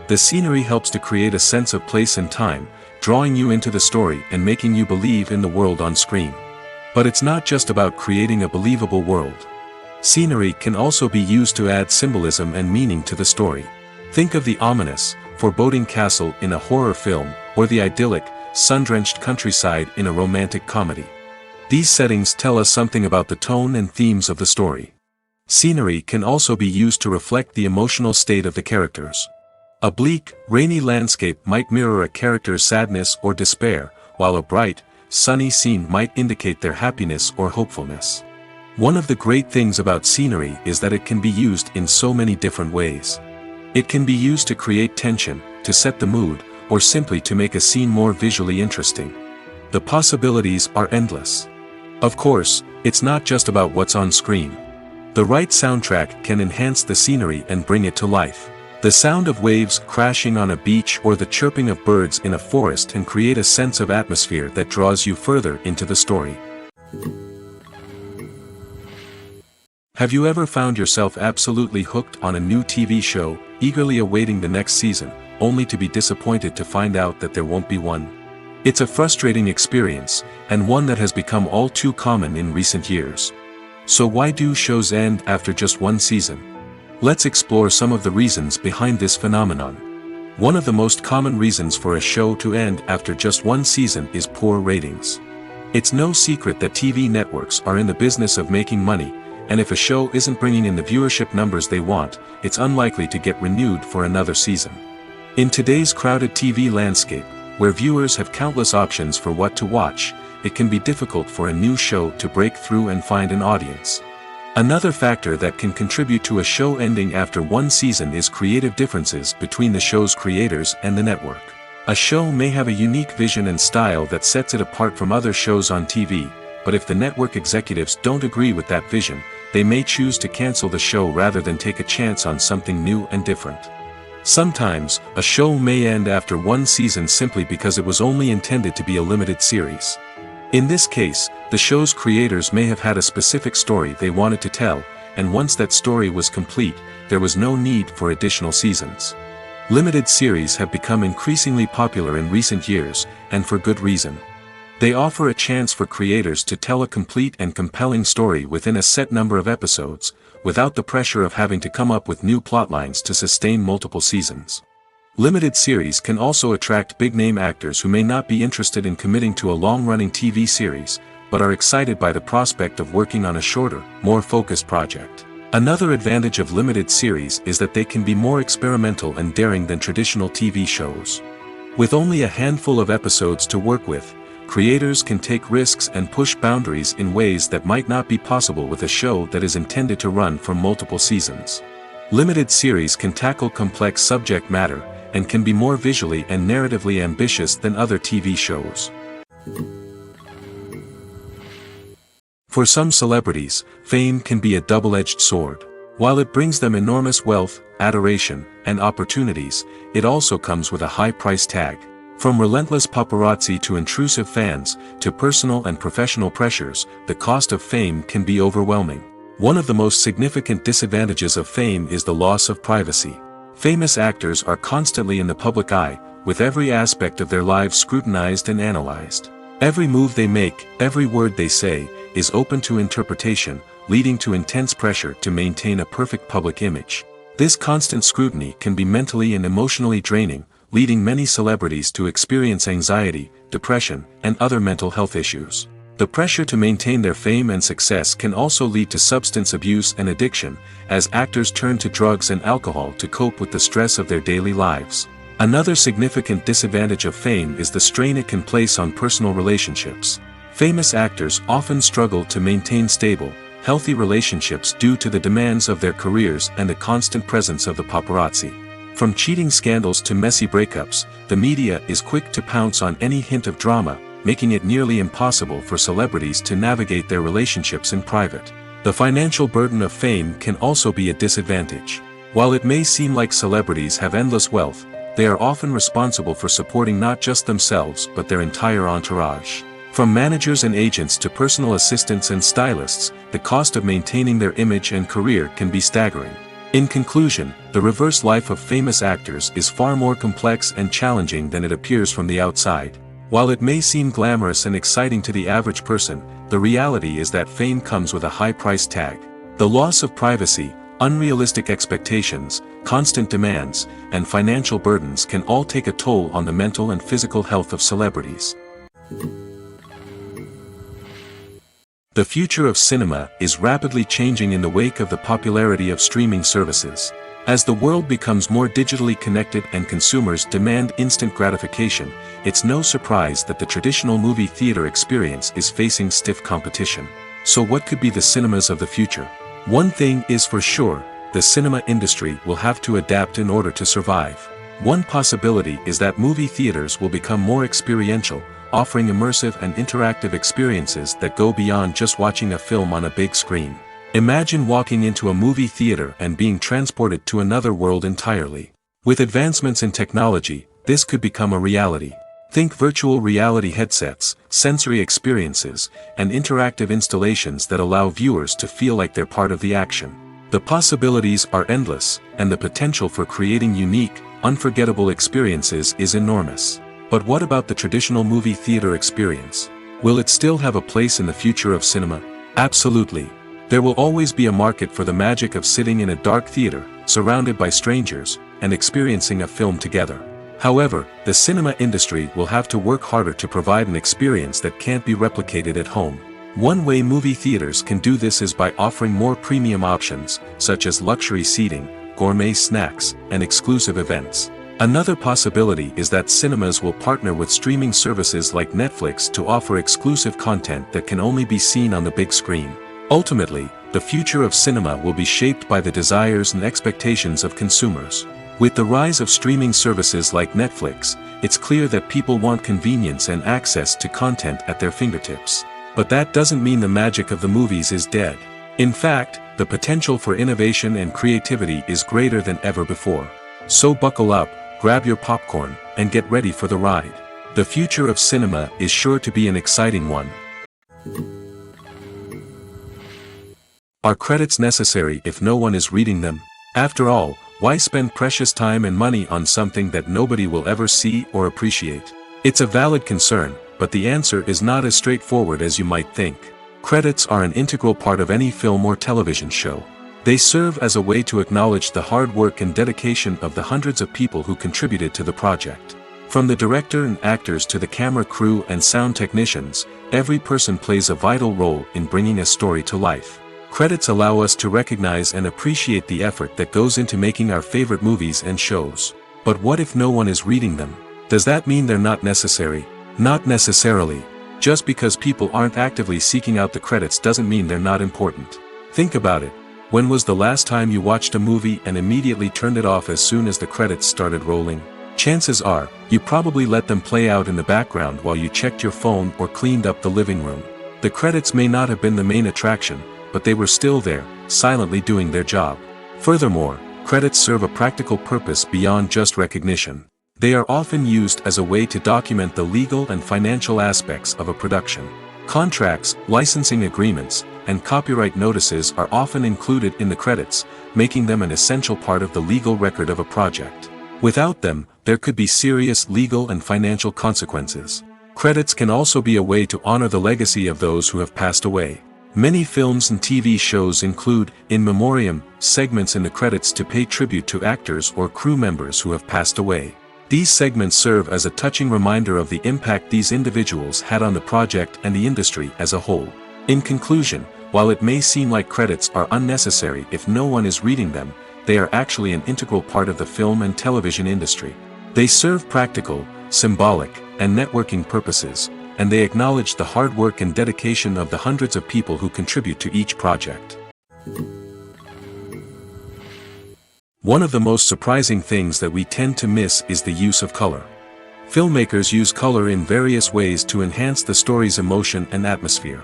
The scenery helps to create a sense of place and time, drawing you into the story and making you believe in the world on screen. But it's not just about creating a believable world. Scenery can also be used to add symbolism and meaning to the story. Think of the ominous, foreboding castle in a horror film, or the idyllic, sun-drenched countryside in a romantic comedy. These settings tell us something about the tone and themes of the story. Scenery can also be used to reflect the emotional state of the characters. A bleak, rainy landscape might mirror a character's sadness or despair, while a bright, sunny scene might indicate their happiness or hopefulness. One of the great things about scenery is that it can be used in so many different ways. It can be used to create tension, to set the mood, or simply to make a scene more visually interesting. The possibilities are endless. Of course, it's not just about what's on screen. The right soundtrack can enhance the scenery and bring it to life. The sound of waves crashing on a beach or the chirping of birds in a forest can create a sense of atmosphere that draws you further into the story. Have you ever found yourself absolutely hooked on a new TV show, eagerly awaiting the next season, only to be disappointed to find out that there won't be one? It's a frustrating experience, and one that has become all too common in recent years. So why do shows end after just one season? Let's explore some of the reasons behind this phenomenon. One of the most common reasons for a show to end after just one season is poor ratings. It's no secret that TV networks are in the business of making money, and if a show isn't bringing in the viewership numbers they want, it's unlikely to get renewed for another season. In today's crowded TV landscape, where viewers have countless options for what to watch, it can be difficult for a new show to break through and find an audience. Another factor that can contribute to a show ending after one season is creative differences between the show's creators and the network. A show may have a unique vision and style that sets it apart from other shows on TV, but if the network executives don't agree with that vision, they may choose to cancel the show rather than take a chance on something new and different. Sometimes, a show may end after one season simply because it was only intended to be a limited series. In this case, the show's creators may have had a specific story they wanted to tell, and once that story was complete, there was no need for additional seasons. Limited series have become increasingly popular in recent years, and for good reason. They offer a chance for creators to tell a complete and compelling story within a set number of episodes, without the pressure of having to come up with new plotlines to sustain multiple seasons. Limited series can also attract big-name actors who may not be interested in committing to a long-running TV series, but are excited by the prospect of working on a shorter, more focused project. Another advantage of limited series is that they can be more experimental and daring than traditional TV shows. With only a handful of episodes to work with, creators can take risks and push boundaries in ways that might not be possible with a show that is intended to run for multiple seasons. Limited series can tackle complex subject matter, and can be more visually and narratively ambitious than other TV shows. For some celebrities, fame can be a double-edged sword. While it brings them enormous wealth, adoration, and opportunities, it also comes with a high price tag. From relentless paparazzi to intrusive fans, to personal and professional pressures, the cost of fame can be overwhelming. One of the most significant disadvantages of fame is the loss of privacy. Famous actors are constantly in the public eye, with every aspect of their lives scrutinized and analyzed. Every move they make, every word they say, is open to interpretation, leading to intense pressure to maintain a perfect public image. This constant scrutiny can be mentally and emotionally draining, leading many celebrities to experience anxiety, depression, and other mental health issues. The pressure to maintain their fame and success can also lead to substance abuse and addiction, as actors turn to drugs and alcohol to cope with the stress of their daily lives. Another significant disadvantage of fame is the strain it can place on personal relationships. Famous actors often struggle to maintain stable, healthy relationships due to the demands of their careers and the constant presence of the paparazzi. From cheating scandals to messy breakups, the media is quick to pounce on any hint of drama, making it nearly impossible for celebrities to navigate their relationships in private. The financial burden of fame can also be a disadvantage. While it may seem like celebrities have endless wealth, they are often responsible for supporting not just themselves but their entire entourage. From managers and agents to personal assistants and stylists, the cost of maintaining their image and career can be staggering. In conclusion, the reverse life of famous actors is far more complex and challenging than it appears from the outside. While it may seem glamorous and exciting to the average person, the reality is that fame comes with a high price tag. The loss of privacy, unrealistic expectations, constant demands, and financial burdens can all take a toll on the mental and physical health of celebrities. The future of cinema is rapidly changing in the wake of the popularity of streaming services. As the world becomes more digitally connected and consumers demand instant gratification, it's no surprise that the traditional movie theater experience is facing stiff competition. So what could be the cinemas of the future? One thing is for sure, the cinema industry will have to adapt in order to survive. One possibility is that movie theaters will become more experiential, offering immersive and interactive experiences that go beyond just watching a film on a big screen. Imagine walking into a movie theater and being transported to another world entirely. With advancements in technology, this could become a reality. Think virtual reality headsets, sensory experiences, and interactive installations that allow viewers to feel like they're part of the action. The possibilities are endless, and the potential for creating unique, unforgettable experiences is enormous. But what about the traditional movie theater experience? Will it still have a place in the future of cinema? Absolutely. There will always be a market for the magic of sitting in a dark theater, surrounded by strangers, and experiencing a film together. However, the cinema industry will have to work harder to provide an experience that can't be replicated at home. One way movie theaters can do this is by offering more premium options, such as luxury seating, gourmet snacks, and exclusive events. Another possibility is that cinemas will partner with streaming services like Netflix to offer exclusive content that can only be seen on the big screen. Ultimately, the future of cinema will be shaped by the desires and expectations of consumers. With the rise of streaming services like Netflix, it's clear that people want convenience and access to content at their fingertips. But that doesn't mean the magic of the movies is dead. In fact, the potential for innovation and creativity is greater than ever before. So buckle up, grab your popcorn, and get ready for the ride. The future of cinema is sure to be an exciting one. Are credits necessary if no one is reading them? After all, why spend precious time and money on something that nobody will ever see or appreciate? It's a valid concern, but the answer is not as straightforward as you might think. Credits are an integral part of any film or television show. They serve as a way to acknowledge the hard work and dedication of the hundreds of people who contributed to the project. From the director and actors to the camera crew and sound technicians, every person plays a vital role in bringing a story to life. Credits allow us to recognize and appreciate the effort that goes into making our favorite movies and shows. But what if no one is reading them? Does that mean they're not necessary? Not necessarily. Just because people aren't actively seeking out the credits doesn't mean they're not important. Think about it. When was the last time you watched a movie and immediately turned it off as soon as the credits started rolling? Chances are, you probably let them play out in the background while you checked your phone or cleaned up the living room. The credits may not have been the main attraction, but they were still there, silently doing their job. Furthermore, credits serve a practical purpose beyond just recognition. They are often used as a way to document the legal and financial aspects of a production. Contracts, licensing agreements, and copyright notices are often included in the credits, making them an essential part of the legal record of a project. Without them, there could be serious legal and financial consequences. Credits can also be a way to honor the legacy of those who have passed away. Many films and TV shows include, in memoriam, segments in the credits to pay tribute to actors or crew members who have passed away. These segments serve as a touching reminder of the impact these individuals had on the project and the industry as a whole. In conclusion, while it may seem like credits are unnecessary if no one is reading them, they are actually an integral part of the film and television industry. They serve practical, symbolic, and networking purposes, and they acknowledge the hard work and dedication of the hundreds of people who contribute to each project. One of the most surprising things that we tend to miss is the use of color. Filmmakers use color in various ways to enhance the story's emotion and atmosphere.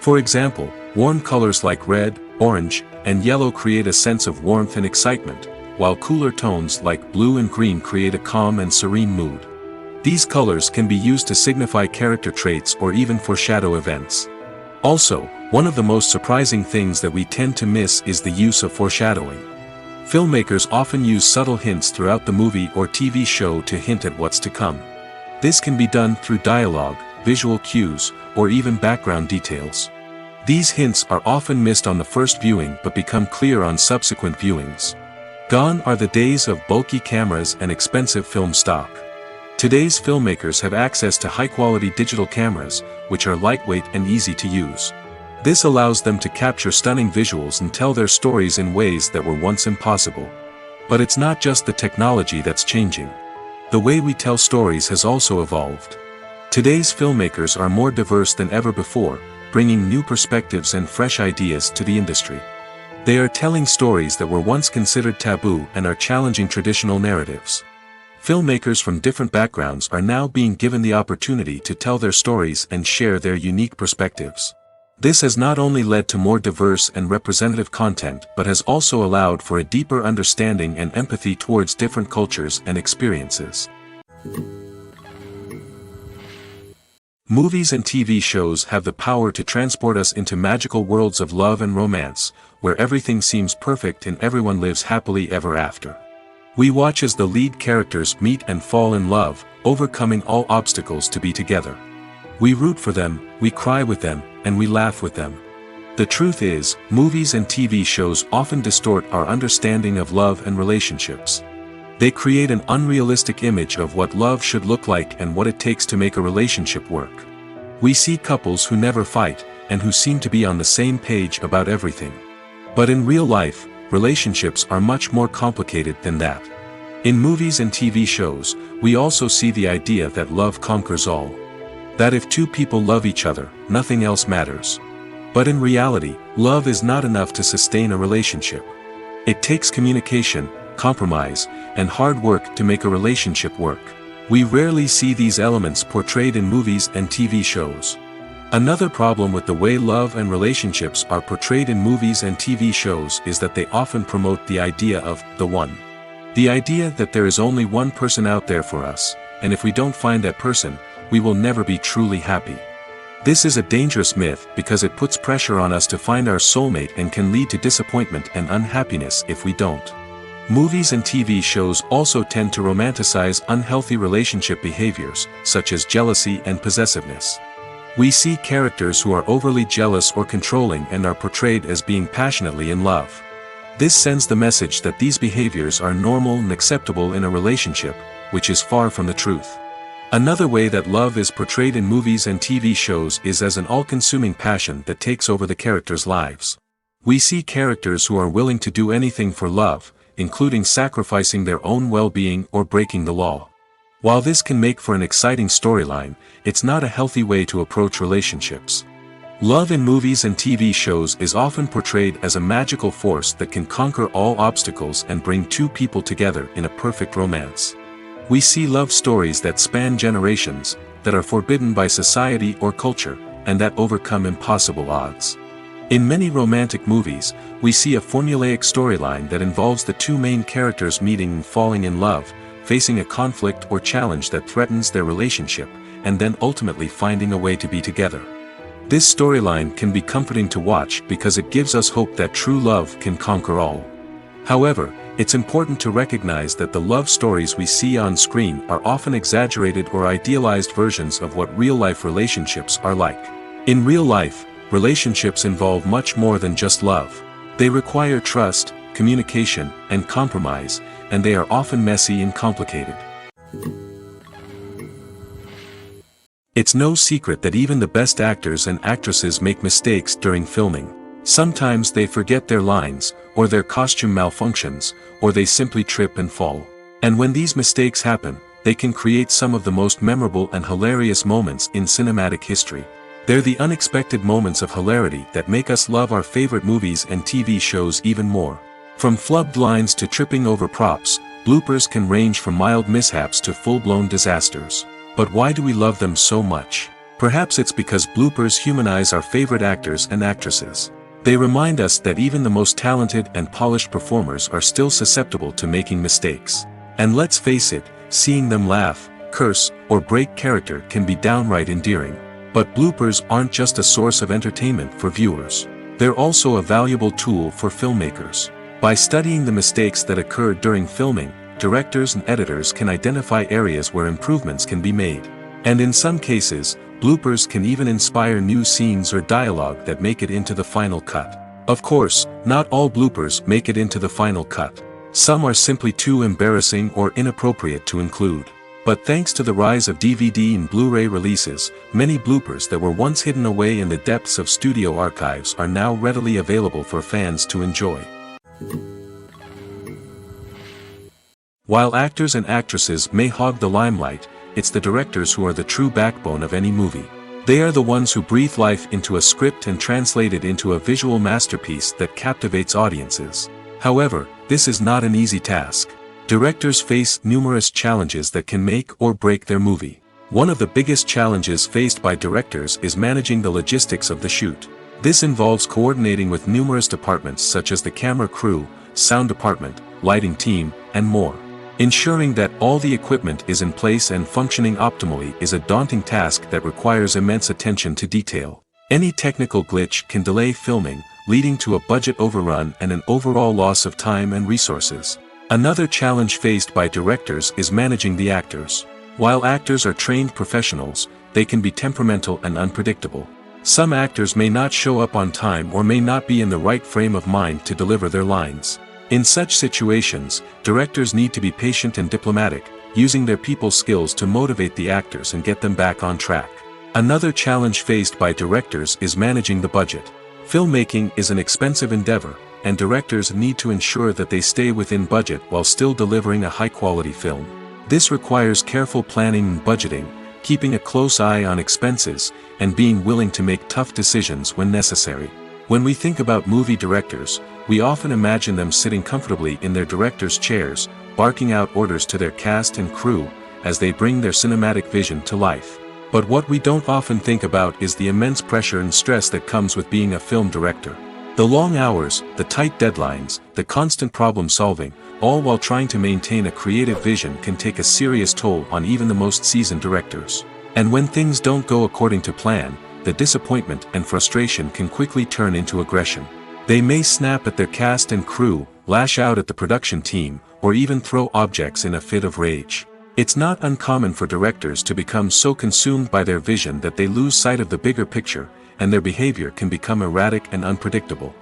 For example, warm colors like red, orange, and yellow create a sense of warmth and excitement, while cooler tones like blue and green create a calm and serene mood. These colors can be used to signify character traits or even foreshadow events. Also, one of the most surprising things that we tend to miss is the use of foreshadowing. Filmmakers often use subtle hints throughout the movie or TV show to hint at what's to come. This can be done through dialogue, visual cues, or even background details. These hints are often missed on the first viewing but become clear on subsequent viewings. Gone are the days of bulky cameras and expensive film stock. Today's filmmakers have access to high-quality digital cameras, which are lightweight and easy to use. This allows them to capture stunning visuals and tell their stories in ways that were once impossible. But it's not just the technology that's changing. The way we tell stories has also evolved. Today's filmmakers are more diverse than ever before, bringing new perspectives and fresh ideas to the industry. They are telling stories that were once considered taboo and are challenging traditional narratives. Filmmakers from different backgrounds are now being given the opportunity to tell their stories and share their unique perspectives. This has not only led to more diverse and representative content but has also allowed for a deeper understanding and empathy towards different cultures and experiences. Movies and TV shows have the power to transport us into magical worlds of love and romance, where everything seems perfect and everyone lives happily ever after. We watch as the lead characters meet and fall in love, overcoming all obstacles to be together. We root for them, we cry with them, and we laugh with them. The truth is, movies and TV shows often distort our understanding of love and relationships. They create an unrealistic image of what love should look like and what it takes to make a relationship work. We see couples who never fight, and who seem to be on the same page about everything. But in real life, relationships are much more complicated than that. In movies and TV shows, we also see the idea that love conquers all. That if two people love each other, nothing else matters. But in reality, love is not enough to sustain a relationship. It takes communication, compromise, and hard work to make a relationship work. We rarely see these elements portrayed in movies and TV shows. Another problem with the way love and relationships are portrayed in movies and TV shows is that they often promote the idea of the one. The idea that there is only one person out there for us, and if we don't find that person, we will never be truly happy. This is a dangerous myth because it puts pressure on us to find our soulmate and can lead to disappointment and unhappiness if we don't. Movies and TV shows also tend to romanticize unhealthy relationship behaviors, such as jealousy and possessiveness. We see characters who are overly jealous or controlling and are portrayed as being passionately in love. This sends the message that these behaviors are normal and acceptable in a relationship, which is far from the truth. Another way that love is portrayed in movies and TV shows is as an all-consuming passion that takes over the characters' lives. We see characters who are willing to do anything for love, including sacrificing their own well-being or breaking the law. While this can make for an exciting storyline, it's not a healthy way to approach relationships. Love in movies and TV shows is often portrayed as a magical force that can conquer all obstacles and bring two people together in a perfect romance. We see love stories that span generations, that are forbidden by society or culture, and that overcome impossible odds. In many romantic movies, we see a formulaic storyline that involves the two main characters meeting and falling in love, facing a conflict or challenge that threatens their relationship, and then ultimately finding a way to be together. This storyline can be comforting to watch because it gives us hope that true love can conquer all. However, it's important to recognize that the love stories we see on screen are often exaggerated or idealized versions of what real-life relationships are like. In real life, relationships involve much more than just love. They require trust, communication, and compromise, and they are often messy and complicated. It's no secret that even the best actors and actresses make mistakes during filming. Sometimes they forget their lines, or their costume malfunctions, or they simply trip and fall. And when these mistakes happen, they can create some of the most memorable and hilarious moments in cinematic history. They're the unexpected moments of hilarity that make us love our favorite movies and TV shows even more. From flubbed lines to tripping over props, bloopers can range from mild mishaps to full-blown disasters. But why do we love them so much? Perhaps it's because bloopers humanize our favorite actors and actresses. They remind us that even the most talented and polished performers are still susceptible to making mistakes. And let's face it, seeing them laugh, curse, or break character can be downright endearing. But bloopers aren't just a source of entertainment for viewers. They're also a valuable tool for filmmakers. By studying the mistakes that occurred during filming, directors and editors can identify areas where improvements can be made. And in some cases, bloopers can even inspire new scenes or dialogue that make it into the final cut. Of course, not all bloopers make it into the final cut. Some are simply too embarrassing or inappropriate to include. But thanks to the rise of DVD and Blu-ray releases, many bloopers that were once hidden away in the depths of studio archives are now readily available for fans to enjoy. While actors and actresses may hog the limelight, it's the directors who are the true backbone of any movie. They are the ones who breathe life into a script and translate it into a visual masterpiece that captivates audiences. However, this is not an easy task. Directors face numerous challenges that can make or break their movie. One of the biggest challenges faced by directors is managing the logistics of the shoot. This involves coordinating with numerous departments such as the camera crew, sound department, lighting team, and more. Ensuring that all the equipment is in place and functioning optimally is a daunting task that requires immense attention to detail. Any technical glitch can delay filming, leading to a budget overrun and an overall loss of time and resources. Another challenge faced by directors is managing the actors. While actors are trained professionals, they can be temperamental and unpredictable. Some actors may not show up on time or may not be in the right frame of mind to deliver their lines. In such situations, directors need to be patient and diplomatic, using their people skills to motivate the actors and get them back on track. Another challenge faced by directors is managing the budget. Filmmaking is an expensive endeavor, and directors need to ensure that they stay within budget while still delivering a high-quality film. This requires careful planning and budgeting, keeping a close eye on expenses, and being willing to make tough decisions when necessary. When we think about movie directors, we often imagine them sitting comfortably in their director's chairs, barking out orders to their cast and crew, as they bring their cinematic vision to life. But what we don't often think about is the immense pressure and stress that comes with being a film director. The long hours, the tight deadlines, the constant problem solving, all while trying to maintain a creative vision can take a serious toll on even the most seasoned directors. And when things don't go according to plan, the disappointment and frustration can quickly turn into aggression. They may snap at their cast and crew, lash out at the production team, or even throw objects in a fit of rage. It's not uncommon for directors to become so consumed by their vision that they lose sight of the bigger picture, and their behavior can become erratic and unpredictable.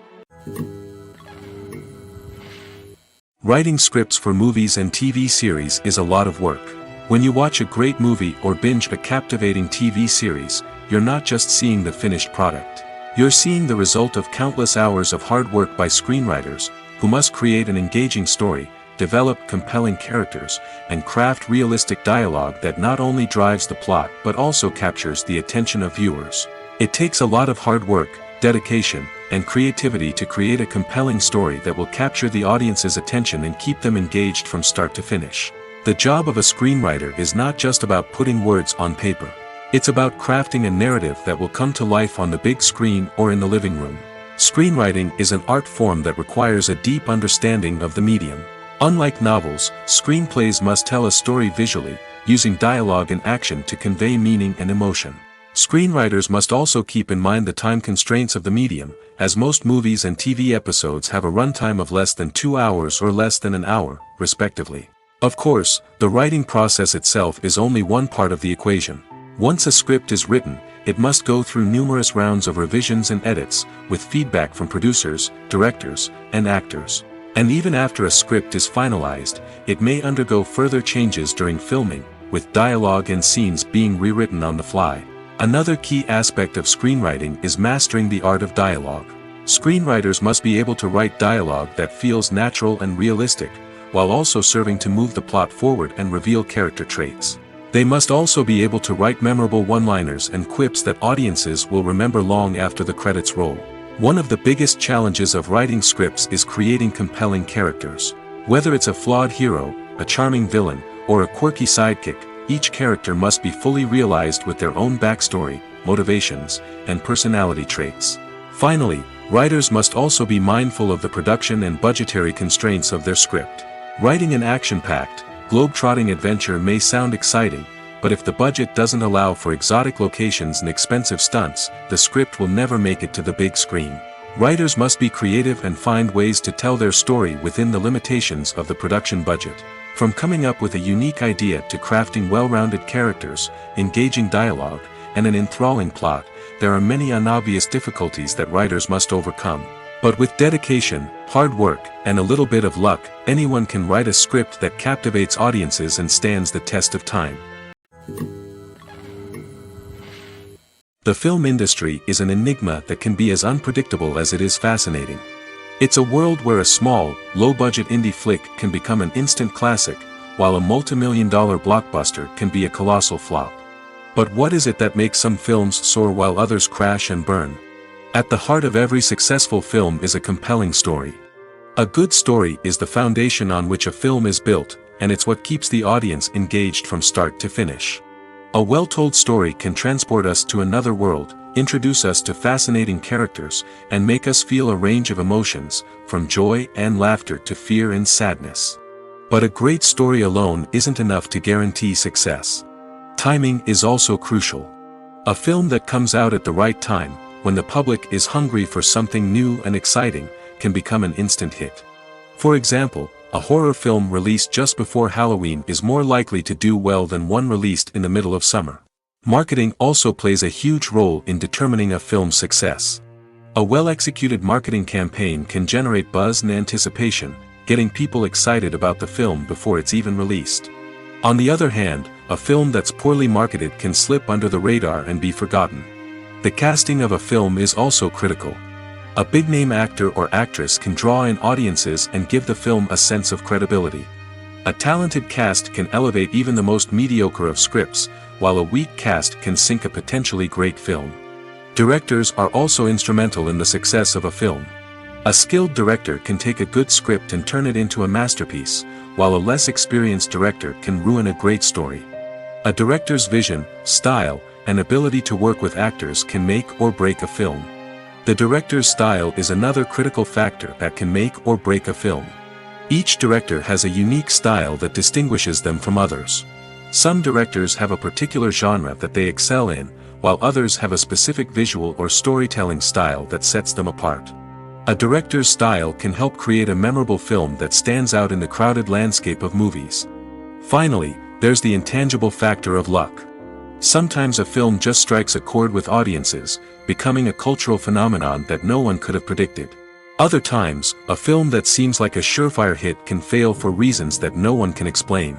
Writing scripts for movies and TV series is a lot of work. When you watch a great movie or binge a captivating TV series, you're not just seeing the finished product. You're seeing the result of countless hours of hard work by screenwriters, who must create an engaging story, develop compelling characters, and craft realistic dialogue that not only drives the plot but also captures the attention of viewers. It takes a lot of hard work, dedication, and creativity to create a compelling story that will capture the audience's attention and keep them engaged from start to finish. The job of a screenwriter is not just about putting words on paper. It's about crafting a narrative that will come to life on the big screen or in the living room. Screenwriting is an art form that requires a deep understanding of the medium. Unlike novels, screenplays must tell a story visually, using dialogue and action to convey meaning and emotion. Screenwriters must also keep in mind the time constraints of the medium, as most movies and TV episodes have a runtime of less than 2 hours or less than an hour, respectively. Of course, the writing process itself is only one part of the equation. Once a script is written, it must go through numerous rounds of revisions and edits, with feedback from producers, directors, and actors. And even after a script is finalized, it may undergo further changes during filming, with dialogue and scenes being rewritten on the fly. Another key aspect of screenwriting is mastering the art of dialogue. Screenwriters must be able to write dialogue that feels natural and realistic, while also serving to move the plot forward and reveal character traits. They must also be able to write memorable one-liners and quips that audiences will remember long after the credits roll. One of the biggest challenges of writing scripts is creating compelling characters. Whether it's a flawed hero, a charming villain, or a quirky sidekick, each character must be fully realized with their own backstory, motivations, and personality traits. Finally, writers must also be mindful of the production and budgetary constraints of their script. Writing an action-packed, globe-trotting adventure may sound exciting, but if the budget doesn't allow for exotic locations and expensive stunts, the script will never make it to the big screen. Writers must be creative and find ways to tell their story within the limitations of the production budget. From coming up with a unique idea to crafting well-rounded characters, engaging dialogue, and an enthralling plot, there are many unobvious difficulties that writers must overcome. But with dedication, hard work, and a little bit of luck, anyone can write a script that captivates audiences and stands the test of time. The film industry is an enigma that can be as unpredictable as it is fascinating. It's a world where a small, low-budget indie flick can become an instant classic, while a multi-million-dollar blockbuster can be a colossal flop. But what is it that makes some films soar while others crash and burn? At the heart of every successful film is a compelling story. A good story is the foundation on which a film is built, and it's what keeps the audience engaged from start to finish. A well-told story can transport us to another world, introduce us to fascinating characters, and make us feel a range of emotions, from joy and laughter to fear and sadness. But a great story alone isn't enough to guarantee success. Timing is also crucial. A film that comes out at the right time, when the public is hungry for something new and exciting, can become an instant hit. For example, a horror film released just before Halloween is more likely to do well than one released in the middle of summer. Marketing also plays a huge role in determining a film's success. A well-executed marketing campaign can generate buzz and anticipation, getting people excited about the film before it's even released. On the other hand, a film that's poorly marketed can slip under the radar and be forgotten. The casting of a film is also critical. A big-name actor or actress can draw in audiences and give the film a sense of credibility. A talented cast can elevate even the most mediocre of scripts, while a weak cast can sink a potentially great film. Directors are also instrumental in the success of a film. A skilled director can take a good script and turn it into a masterpiece, while a less experienced director can ruin a great story. A director's vision, style, and ability to work with actors can make or break a film. The director's style is another critical factor that can make or break a film. Each director has a unique style that distinguishes them from others. Some directors have a particular genre that they excel in, while others have a specific visual or storytelling style that sets them apart. A director's style can help create a memorable film that stands out in the crowded landscape of movies. Finally, there's the intangible factor of luck. Sometimes a film just strikes a chord with audiences, becoming a cultural phenomenon that no one could have predicted. Other times, a film that seems like a surefire hit can fail for reasons that no one can explain.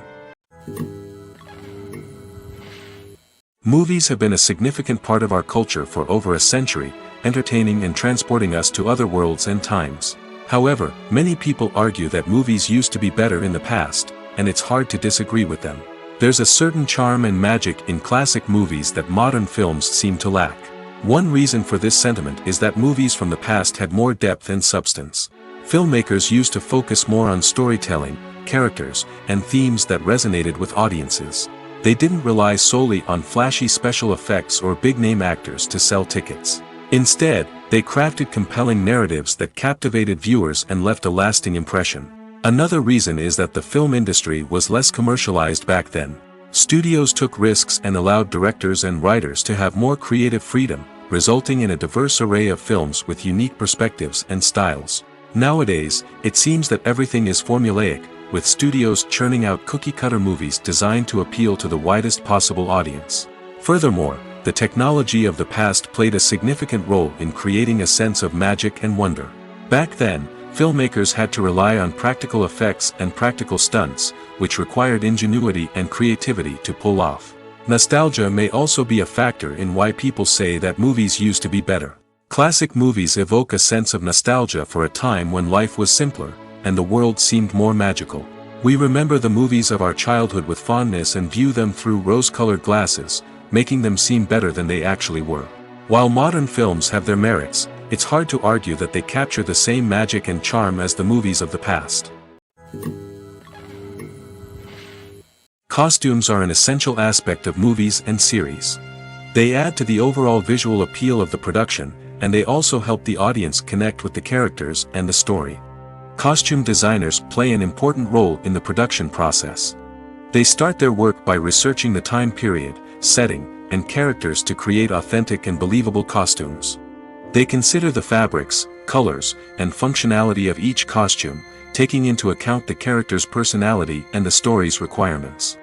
Movies have been a significant part of our culture for over a century, entertaining and transporting us to other worlds and times. However, many people argue that movies used to be better in the past, and it's hard to disagree with them. There's a certain charm and magic in classic movies that modern films seem to lack. One reason for this sentiment is that movies from the past had more depth and substance. Filmmakers used to focus more on storytelling, characters, and themes that resonated with audiences. They didn't rely solely on flashy special effects or big-name actors to sell tickets. Instead, they crafted compelling narratives that captivated viewers and left a lasting impression. Another reason is that the film industry was less commercialized back then. Studios took risks and allowed directors and writers to have more creative freedom, resulting in a diverse array of films with unique perspectives and styles. Nowadays, it seems that everything is formulaic, with studios churning out cookie-cutter movies designed to appeal to the widest possible audience. Furthermore, the technology of the past played a significant role in creating a sense of magic and wonder. Back then, filmmakers had to rely on practical effects and practical stunts, which required ingenuity and creativity to pull off. Nostalgia may also be a factor in why people say that movies used to be better. Classic movies evoke a sense of nostalgia for a time when life was simpler, and the world seemed more magical. We remember the movies of our childhood with fondness and view them through rose-colored glasses, making them seem better than they actually were. While modern films have their merits, it's hard to argue that they capture the same magic and charm as the movies of the past. Costumes are an essential aspect of movies and series. They add to the overall visual appeal of the production, and they also help the audience connect with the characters and the story. Costume designers play an important role in the production process. They start their work by researching the time period, setting, and characters to create authentic and believable costumes. They consider the fabrics, colors, and functionality of each costume, taking into account the character's personality and the story's requirements.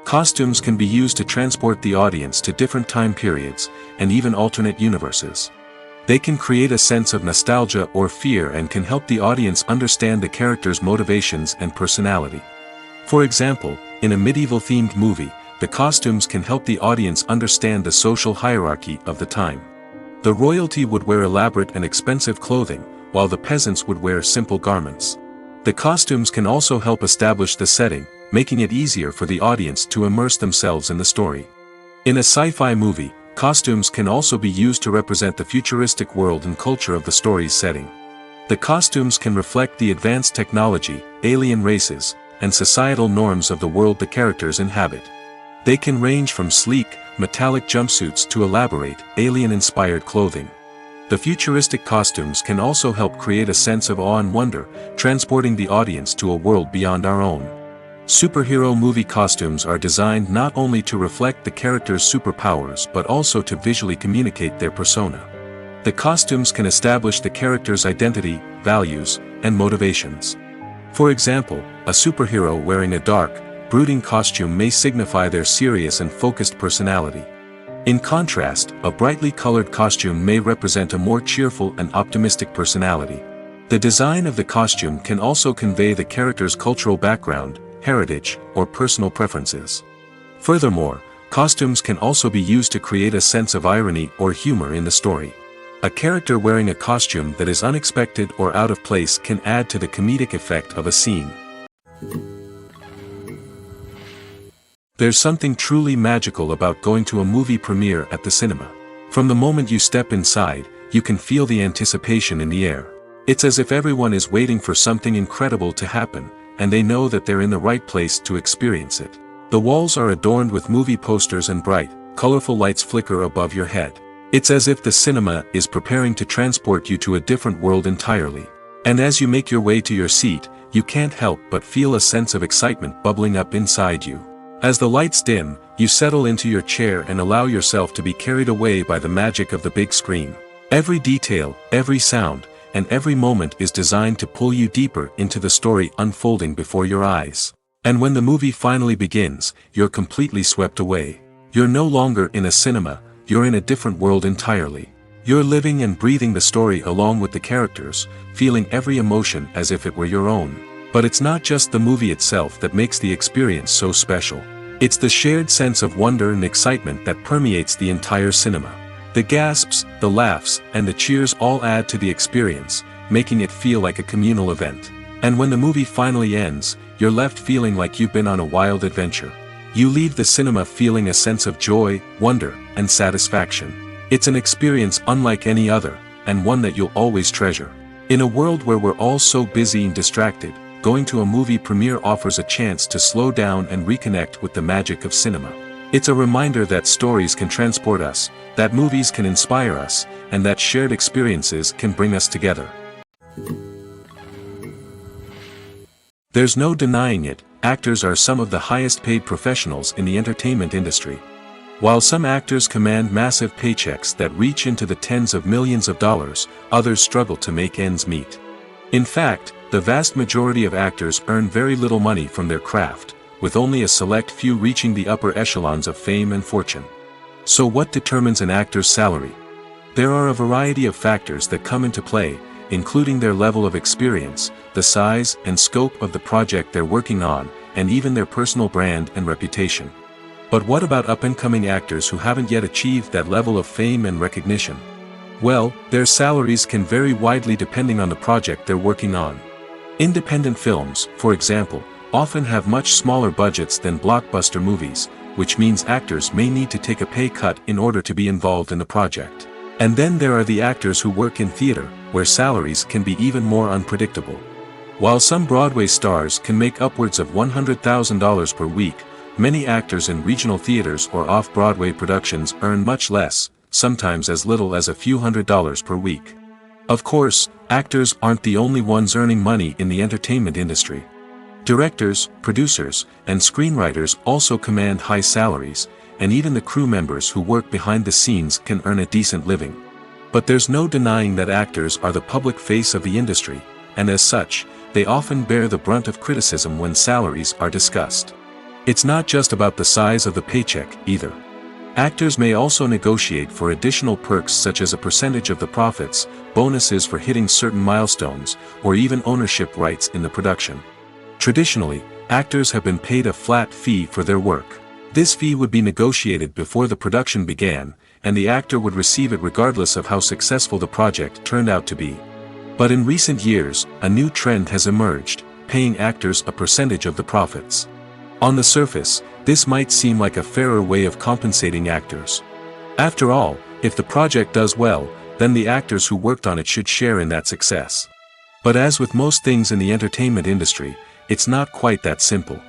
Costumes can be used to transport the audience to different time periods, and even alternate universes. They can create a sense of nostalgia or fear and can help the audience understand the character's motivations and personality. For example, in a medieval-themed movie, the costumes can help the audience understand the social hierarchy of the time. The royalty would wear elaborate and expensive clothing, while the peasants would wear simple garments. The costumes can also help establish the setting, making it easier for the audience to immerse themselves in the story. In a sci-fi movie, costumes can also be used to represent the futuristic world and culture of the story's setting. The costumes can reflect the advanced technology, alien races, and societal norms of the world the characters inhabit. They can range from sleek, metallic jumpsuits to elaborate, alien-inspired clothing. The futuristic costumes can also help create a sense of awe and wonder, transporting the audience to a world beyond our own. Superhero movie costumes are designed not only to reflect the character's superpowers but also to visually communicate their persona. The costumes can establish the character's identity, values, and motivations. For example, a superhero wearing a dark, brooding costume may signify their serious and focused personality. In contrast, a brightly colored costume may represent a more cheerful and optimistic personality. The design of the costume can also convey the character's cultural background, heritage, or personal preferences. Furthermore, costumes can also be used to create a sense of irony or humor in the story. A character wearing a costume that is unexpected or out of place can add to the comedic effect of a scene. There's something truly magical about going to a movie premiere at the cinema. From the moment you step inside, you can feel the anticipation in the air. It's as if everyone is waiting for something incredible to happen, and they know that they're in the right place to experience it. The walls are adorned with movie posters and bright, colorful lights flicker above your head. It's as if the cinema is preparing to transport you to a different world entirely. And as you make your way to your seat, you can't help but feel a sense of excitement bubbling up inside you. As the lights dim, you settle into your chair and allow yourself to be carried away by the magic of the big screen. Every detail, every sound, and every moment is designed to pull you deeper into the story unfolding before your eyes. And when the movie finally begins, you're completely swept away. You're no longer in a cinema, you're in a different world entirely. You're living and breathing the story along with the characters, feeling every emotion as if it were your own. But it's not just the movie itself that makes the experience so special. It's the shared sense of wonder and excitement that permeates the entire cinema. The gasps, the laughs, and the cheers all add to the experience, making it feel like a communal event. And when the movie finally ends, you're left feeling like you've been on a wild adventure. You leave the cinema feeling a sense of joy, wonder, and satisfaction. It's an experience unlike any other, and one that you'll always treasure. In a world where we're all so busy and distracted, going to a movie premiere offers a chance to slow down and reconnect with the magic of cinema. It's a reminder that stories can transport us, that movies can inspire us, and that shared experiences can bring us together. There's no denying it, actors are some of the highest paid professionals in the entertainment industry. While some actors command massive paychecks that reach into the tens of millions of dollars, others struggle to make ends meet. In fact, the vast majority of actors earn very little money from their craft, with only a select few reaching the upper echelons of fame and fortune. So what determines an actor's salary? There are a variety of factors that come into play, including their level of experience, the size and scope of the project they're working on, and even their personal brand and reputation. But what about up-and-coming actors who haven't yet achieved that level of fame and recognition? Well, their salaries can vary widely depending on the project they're working on. Independent films, for example, often have much smaller budgets than blockbuster movies, which means actors may need to take a pay cut in order to be involved in the project. And then there are the actors who work in theater, where salaries can be even more unpredictable. While some Broadway stars can make upwards of $100,000 per week, many actors in regional theaters or off-Broadway productions earn much less, sometimes as little as a few $100s per week. Of course, actors aren't the only ones earning money in the entertainment industry. Directors, producers, and screenwriters also command high salaries, and even the crew members who work behind the scenes can earn a decent living. But there's no denying that actors are the public face of the industry, and as such, they often bear the brunt of criticism when salaries are discussed. It's not just about the size of the paycheck, either. Actors may also negotiate for additional perks such as a percentage of the profits, bonuses for hitting certain milestones, or even ownership rights in the production. Traditionally, actors have been paid a flat fee for their work. This fee would be negotiated before the production began, and the actor would receive it regardless of how successful the project turned out to be. But in recent years, a new trend has emerged, paying actors a percentage of the profits. On the surface, this might seem like a fairer way of compensating actors. After all, if the project does well, then the actors who worked on it should share in that success. But as with most things in the entertainment industry, it's not quite that simple.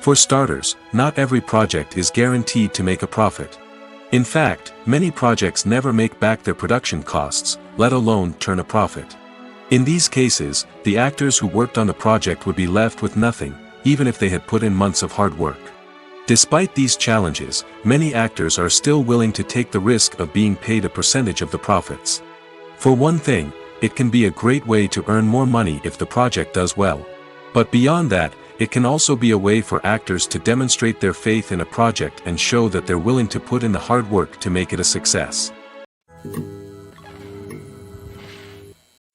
For starters, not every project is guaranteed to make a profit. In fact, many projects never make back their production costs, let alone turn a profit. In these cases, the actors who worked on the project would be left with nothing, even if they had put in months of hard work. Despite these challenges, many actors are still willing to take the risk of being paid a percentage of the profits. For one thing, it can be a great way to earn more money if the project does well. But beyond that, it can also be a way for actors to demonstrate their faith in a project and show that they're willing to put in the hard work to make it a success.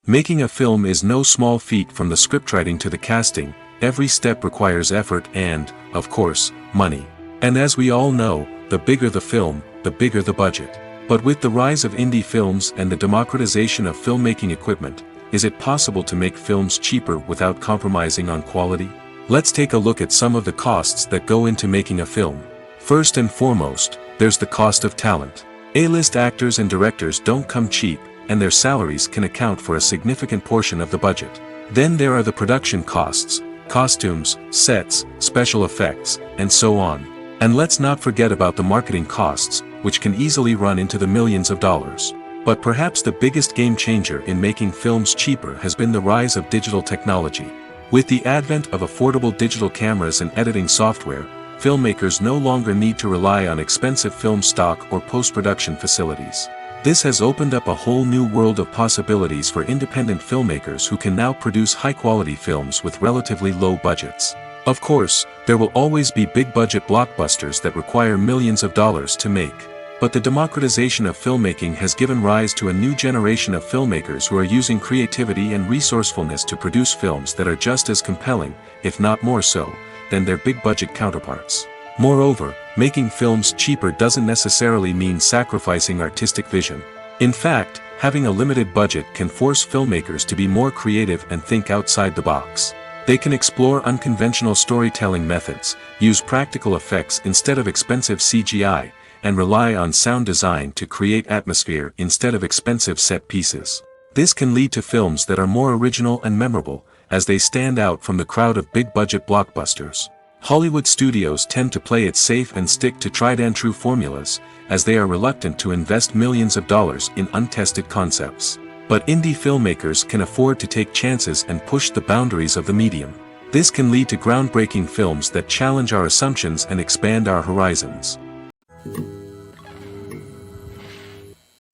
Making a film is no small feat. From the scriptwriting to the casting, every step requires effort and, of course, money. And as we all know, the bigger the film, the bigger the budget. But with the rise of indie films and the democratization of filmmaking equipment, is it possible to make films cheaper without compromising on quality? Let's take a look at some of the costs that go into making a film. First and foremost, there's the cost of talent. A-list actors and directors don't come cheap, and their salaries can account for a significant portion of the budget. Then there are the production costs, costumes, sets, special effects, and so on. And let's not forget about the marketing costs, which can easily run into the millions of dollars. But perhaps the biggest game changer in making films cheaper has been the rise of digital technology. With the advent of affordable digital cameras and editing software, filmmakers no longer need to rely on expensive film stock or post-production facilities. This has opened up a whole new world of possibilities for independent filmmakers who can now produce high-quality films with relatively low budgets. Of course, there will always be big-budget blockbusters that require millions of dollars to make. But the democratization of filmmaking has given rise to a new generation of filmmakers who are using creativity and resourcefulness to produce films that are just as compelling, if not more so, than their big-budget counterparts. Moreover, making films cheaper doesn't necessarily mean sacrificing artistic vision. In fact, having a limited budget can force filmmakers to be more creative and think outside the box. They can explore unconventional storytelling methods, use practical effects instead of expensive CGI, and rely on sound design to create atmosphere instead of expensive set pieces. This can lead to films that are more original and memorable, as they stand out from the crowd of big-budget blockbusters. Hollywood studios tend to play it safe and stick to tried-and-true formulas, as they are reluctant to invest millions of dollars in untested concepts. But indie filmmakers can afford to take chances and push the boundaries of the medium. This can lead to groundbreaking films that challenge our assumptions and expand our horizons.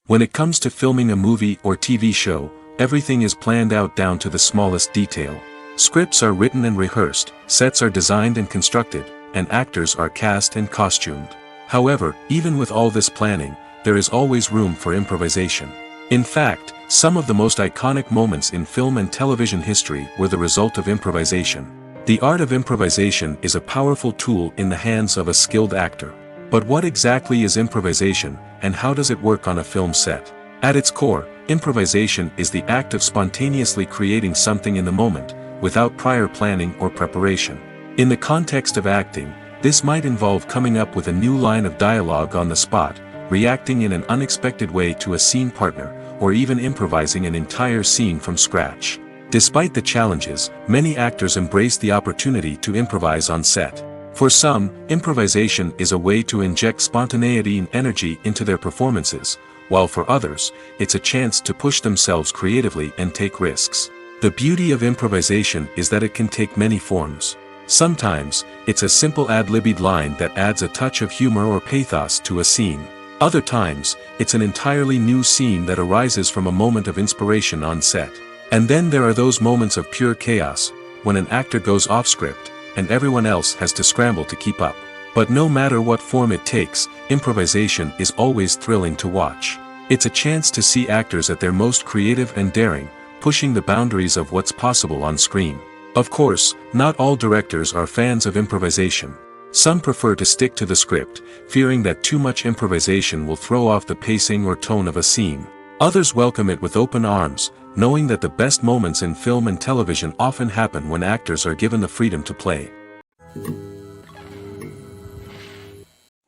When it comes to filming a movie or TV show, everything is planned out down to the smallest detail. Scripts are written and rehearsed, sets are designed and constructed, and actors are cast and costumed. However, even with all this planning, there is always room for improvisation. In fact, some of the most iconic moments in film and television history were the result of improvisation. The art of improvisation is a powerful tool in the hands of a skilled actor. But what exactly is improvisation, and how does it work on a film set? At its core, improvisation is the act of spontaneously creating something in the moment, without prior planning or preparation. In the context of acting, this might involve coming up with a new line of dialogue on the spot, reacting in an unexpected way to a scene partner, or even improvising an entire scene from scratch. Despite the challenges, many actors embrace the opportunity to improvise on set. For some, improvisation is a way to inject spontaneity and energy into their performances, while for others, it's a chance to push themselves creatively and take risks. The beauty of improvisation is that it can take many forms. Sometimes, it's a simple ad-libbed line that adds a touch of humor or pathos to a scene. Other times, it's an entirely new scene that arises from a moment of inspiration on set. And then there are those moments of pure chaos, when an actor goes off script, and everyone else has to scramble to keep up. But no matter what form it takes, improvisation is always thrilling to watch. It's a chance to see actors at their most creative and daring, pushing the boundaries of what's possible on screen. Of course, not all directors are fans of improvisation. Some prefer to stick to the script, fearing that too much improvisation will throw off the pacing or tone of a scene. Others welcome it with open arms, knowing that the best moments in film and television often happen when actors are given the freedom to play.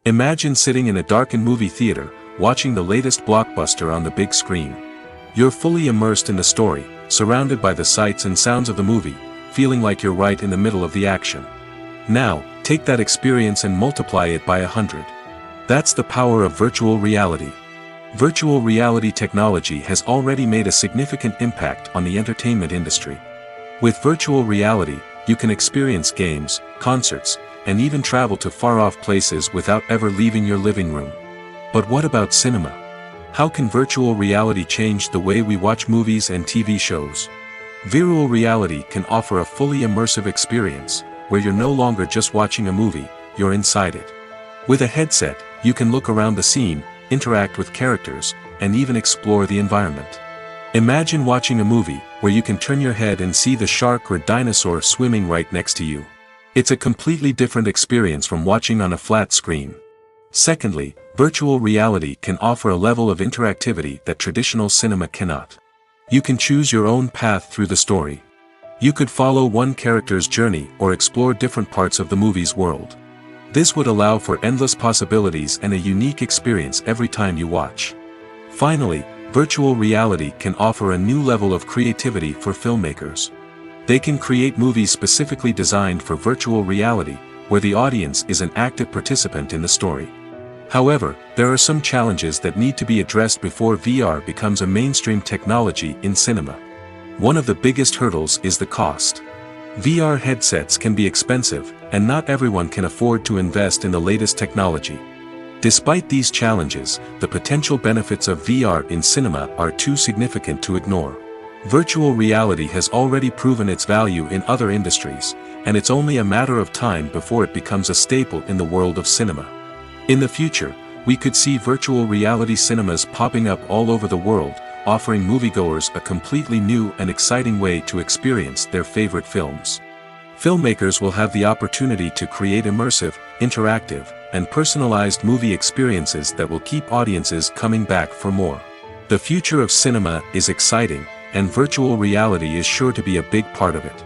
Imagine sitting in a darkened movie theater, watching the latest blockbuster on the big screen. You're fully immersed in the story, surrounded by the sights and sounds of the movie, feeling like you're right in the middle of the action. Now, take that experience and multiply it by 100. That's the power of virtual reality. Virtual reality technology has already made a significant impact on the entertainment industry. With virtual reality, you can experience games, concerts, and even travel to far-off places without ever leaving your living room. But what about cinema? How can virtual reality change the way we watch movies and TV shows? Virtual reality can offer a fully immersive experience, where you're no longer just watching a movie, you're inside it. With a headset, you can look around the scene, interact with characters, and even explore the environment. Imagine watching a movie where you can turn your head and see the shark or dinosaur swimming right next to you. It's a completely different experience from watching on a flat screen. Secondly, virtual reality can offer a level of interactivity that traditional cinema cannot. You can choose your own path through the story. You could follow one character's journey or explore different parts of the movie's world. This would allow for endless possibilities and a unique experience every time you watch. Finally, virtual reality can offer a new level of creativity for filmmakers. They can create movies specifically designed for virtual reality, where the audience is an active participant in the story. However, there are some challenges that need to be addressed before VR becomes a mainstream technology in cinema. One of the biggest hurdles is the cost. VR headsets can be expensive, and not everyone can afford to invest in the latest technology. Despite these challenges, the potential benefits of VR in cinema are too significant to ignore. Virtual reality has already proven its value in other industries, and it's only a matter of time before it becomes a staple in the world of cinema. In the future, we could see virtual reality cinemas popping up all over the world, offering moviegoers a completely new and exciting way to experience their favorite films. Filmmakers will have the opportunity to create immersive, interactive, and personalized movie experiences that will keep audiences coming back for more. The future of cinema is exciting, and virtual reality is sure to be a big part of it.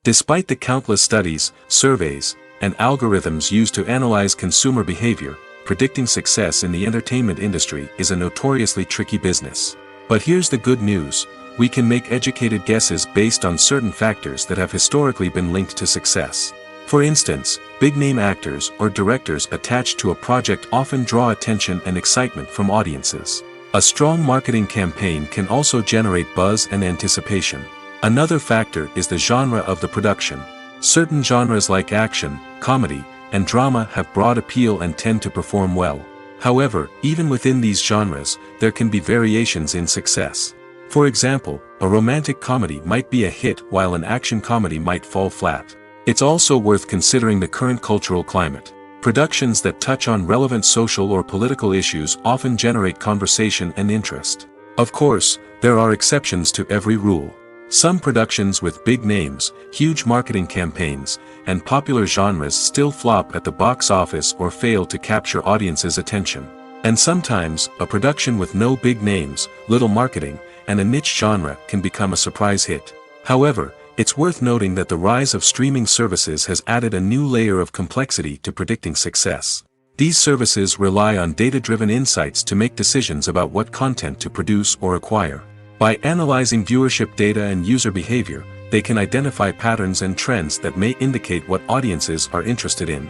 Despite the countless studies, surveys, and algorithms used to analyze consumer behavior, predicting success in the entertainment industry is a notoriously tricky business. But here's the good news: we can make educated guesses based on certain factors that have historically been linked to success. For instance, big-name actors or directors attached to a project often draw attention and excitement from audiences. A strong marketing campaign can also generate buzz and anticipation. Another factor is the genre of the production. Certain genres like action, comedy, and drama have broad appeal and tend to perform well. However, even within these genres, there can be variations in success. For example, a romantic comedy might be a hit while an action comedy might fall flat. It's also worth considering the current cultural climate. Productions that touch on relevant social or political issues often generate conversation and interest. Of course, there are exceptions to every rule. Some productions with big names, huge marketing campaigns, and popular genres still flop at the box office or fail to capture audiences' attention. And sometimes, a production with no big names, little marketing, and a niche genre can become a surprise hit. However, it's worth noting that the rise of streaming services has added a new layer of complexity to predicting success. These services rely on data-driven insights to make decisions about what content to produce or acquire. By analyzing viewership data and user behavior, they can identify patterns and trends that may indicate what audiences are interested in.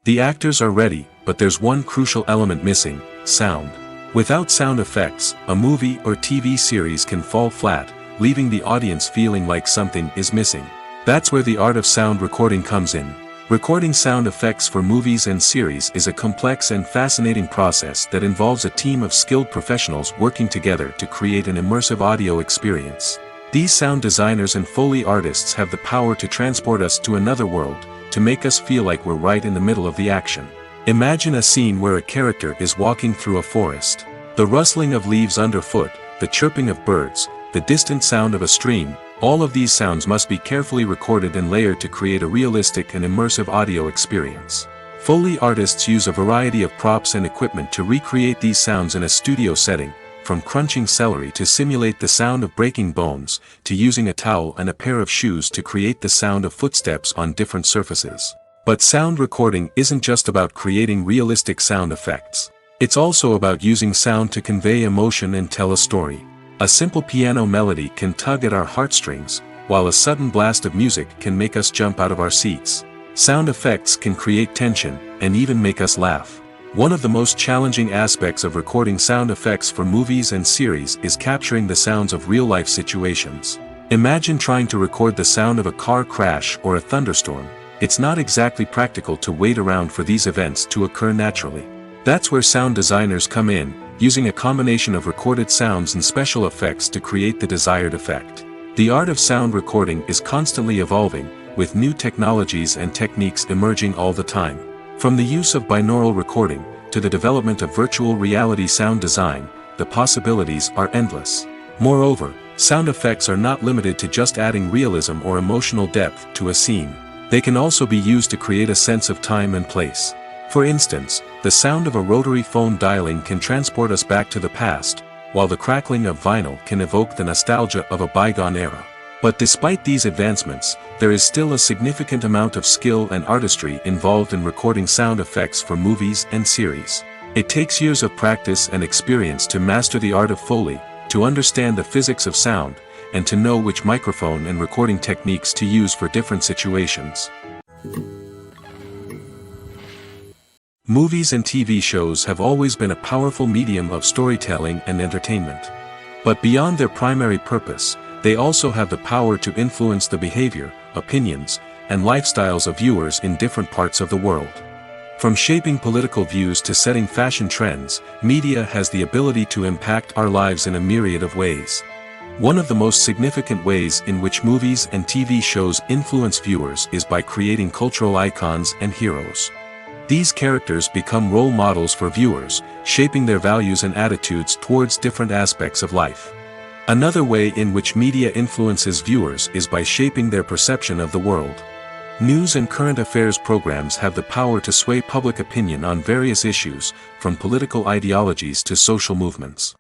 The actors are ready, but there's one crucial element missing: sound. Without sound effects, a movie or TV series can fall flat, leaving the audience feeling like something is missing. That's where the art of sound recording comes in. Recording sound effects for movies and series is a complex and fascinating process that involves a team of skilled professionals working together to create an immersive audio experience. These sound designers and Foley artists have the power to transport us to another world, to make us feel like we're right in the middle of the action. Imagine a scene where a character is walking through a forest. The rustling of leaves underfoot, the chirping of birds, the distant sound of a stream, all of these sounds must be carefully recorded and layered to create a realistic and immersive audio experience. Foley artists use a variety of props and equipment to recreate these sounds in a studio setting, from crunching celery to simulate the sound of breaking bones, to using a towel and a pair of shoes to create the sound of footsteps on different surfaces. But sound recording isn't just about creating realistic sound effects. It's also about using sound to convey emotion and tell a story. A simple piano melody can tug at our heartstrings, while a sudden blast of music can make us jump out of our seats. Sound effects can create tension, and even make us laugh. One of the most challenging aspects of recording sound effects for movies and series is capturing the sounds of real-life situations. Imagine trying to record the sound of a car crash or a thunderstorm. It's not exactly practical to wait around for these events to occur naturally. That's where sound designers come in, using a combination of recorded sounds and special effects to create the desired effect. The art of sound recording is constantly evolving, with new technologies and techniques emerging all the time. From the use of binaural recording, to the development of virtual reality sound design, the possibilities are endless. Moreover, sound effects are not limited to just adding realism or emotional depth to a scene. They can also be used to create a sense of time and place. For instance, the sound of a rotary phone dialing can transport us back to the past, while the crackling of vinyl can evoke the nostalgia of a bygone era. But despite these advancements, there is still a significant amount of skill and artistry involved in recording sound effects for movies and series. It takes years of practice and experience to master the art of Foley, to understand the physics of sound, and to know which microphone and recording techniques to use for different situations. Movies and TV shows have always been a powerful medium of storytelling and entertainment. But beyond their primary purpose, they also have the power to influence the behavior, opinions, and lifestyles of viewers in different parts of the world. From shaping political views to setting fashion trends, media has the ability to impact our lives in a myriad of ways. One of the most significant ways in which movies and TV shows influence viewers is by creating cultural icons and heroes. These characters become role models for viewers, shaping their values and attitudes towards different aspects of life. Another way in which media influences viewers is by shaping their perception of the world. News and current affairs programs have the power to sway public opinion on various issues, from political ideologies to social movements.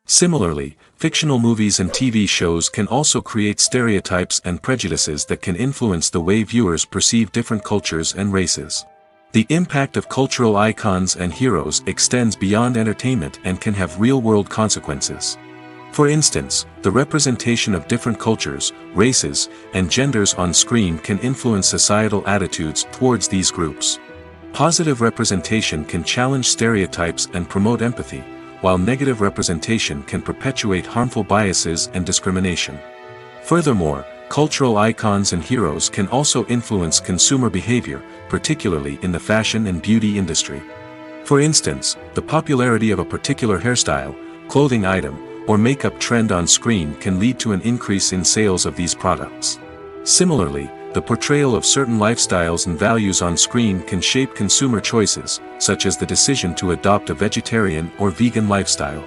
Similarly, fictional movies and TV shows can also create stereotypes and prejudices that can influence the way viewers perceive different cultures and races. The impact of cultural icons and heroes extends beyond entertainment and can have real-world consequences. For instance, the representation of different cultures, races, and genders on screen can influence societal attitudes towards these groups. Positive representation can challenge stereotypes and promote empathy, while negative representation can perpetuate harmful biases and discrimination. Furthermore, cultural icons and heroes can also influence consumer behavior, particularly in the fashion and beauty industry. For instance, the popularity of a particular hairstyle, clothing item, or makeup trend on screen can lead to an increase in sales of these products. Similarly, the portrayal of certain lifestyles and values on screen can shape consumer choices, such as the decision to adopt a vegetarian or vegan lifestyle.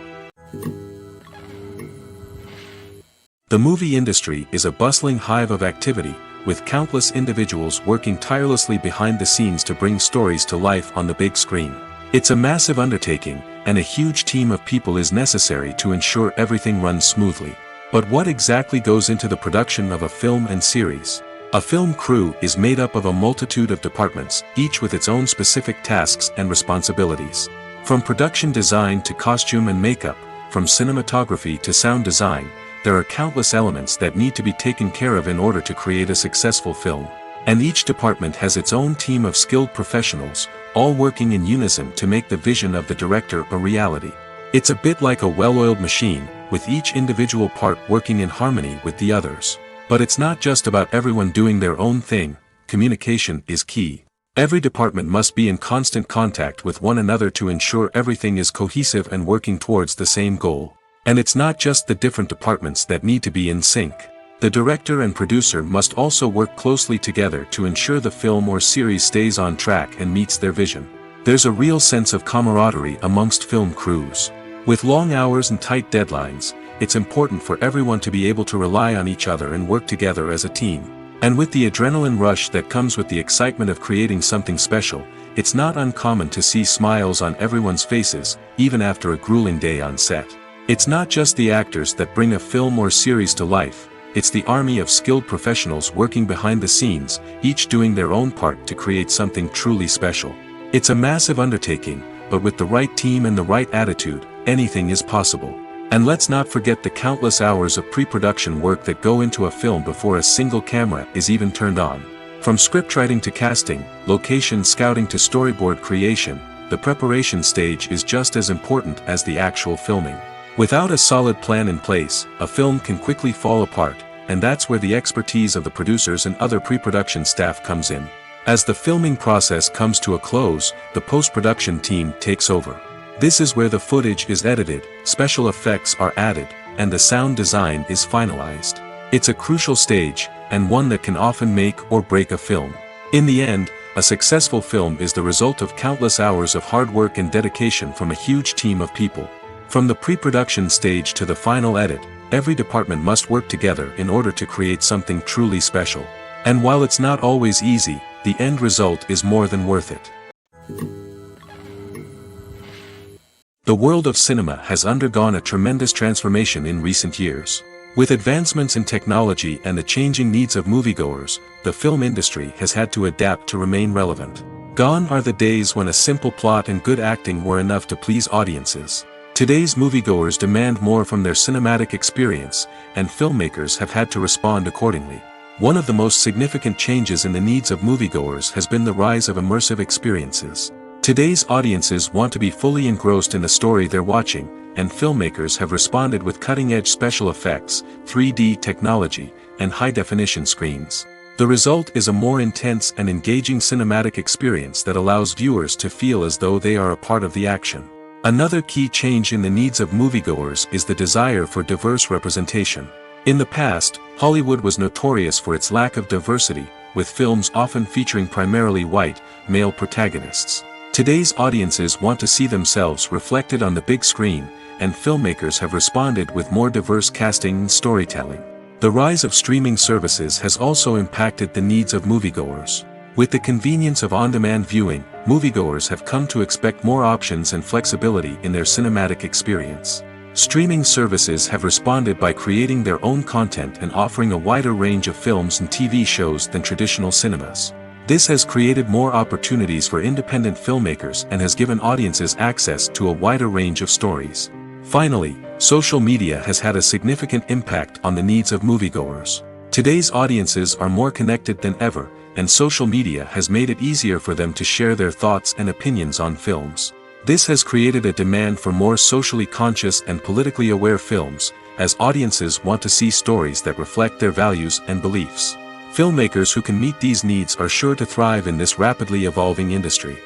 The movie industry is a bustling hive of activity, with countless individuals working tirelessly behind the scenes to bring stories to life on the big screen. It's a massive undertaking, and a huge team of people is necessary to ensure everything runs smoothly. But what exactly goes into the production of a film and series? A film crew is made up of a multitude of departments, each with its own specific tasks and responsibilities. From production design to costume and makeup, from cinematography to sound design, there are countless elements that need to be taken care of in order to create a successful film. And each department has its own team of skilled professionals, all working in unison to make the vision of the director a reality. It's a bit like a well-oiled machine, with each individual part working in harmony with the others. But it's not just about everyone doing their own thing. Communication is key. Every department must be in constant contact with one another to ensure everything is cohesive and working towards the same goal. And it's not just the different departments that need to be in sync. The director and producer must also work closely together to ensure the film or series stays on track and meets their vision. There's a real sense of camaraderie amongst film crews. With long hours and tight deadlines, it's important for everyone to be able to rely on each other and work together as a team. And with the adrenaline rush that comes with the excitement of creating something special, it's not uncommon to see smiles on everyone's faces, even after a grueling day on set. It's not just the actors that bring a film or series to life, it's the army of skilled professionals working behind the scenes, each doing their own part to create something truly special. It's a massive undertaking, but with the right team and the right attitude, anything is possible. And let's not forget the countless hours of pre-production work that go into a film before a single camera is even turned on. From scriptwriting to casting, location scouting to storyboard creation, the preparation stage is just as important as the actual filming. Without a solid plan in place, a film can quickly fall apart, and that's where the expertise of the producers and other pre-production staff comes in. As the filming process comes to a close, the post-production team takes over. This is where the footage is edited, special effects are added, and the sound design is finalized. It's a crucial stage, and one that can often make or break a film. In the end, a successful film is the result of countless hours of hard work and dedication from a huge team of people. From the pre-production stage to the final edit, every department must work together in order to create something truly special. And while it's not always easy, the end result is more than worth it. The world of cinema has undergone a tremendous transformation in recent years. With advancements in technology and the changing needs of moviegoers, the film industry has had to adapt to remain relevant. Gone are the days when a simple plot and good acting were enough to please audiences. Today's moviegoers demand more from their cinematic experience, and filmmakers have had to respond accordingly. One of the most significant changes in the needs of moviegoers has been the rise of immersive experiences. Today's audiences want to be fully engrossed in the story they're watching, and filmmakers have responded with cutting-edge special effects, 3D technology, and high-definition screens. The result is a more intense and engaging cinematic experience that allows viewers to feel as though they are a part of the action. Another key change in the needs of moviegoers is the desire for diverse representation. In the past, Hollywood was notorious for its lack of diversity, with films often featuring primarily white, male protagonists. Today's audiences want to see themselves reflected on the big screen, and filmmakers have responded with more diverse casting and storytelling. The rise of streaming services has also impacted the needs of moviegoers. With the convenience of on-demand viewing, moviegoers have come to expect more options and flexibility in their cinematic experience. Streaming services have responded by creating their own content and offering a wider range of films and TV shows than traditional cinemas. This has created more opportunities for independent filmmakers and has given audiences access to a wider range of stories. Finally, social media has had a significant impact on the needs of moviegoers. Today's audiences are more connected than ever, and social media has made it easier for them to share their thoughts and opinions on films. This has created a demand for more socially conscious and politically aware films, as audiences want to see stories that reflect their values and beliefs. Filmmakers who can meet these needs are sure to thrive in this rapidly evolving industry.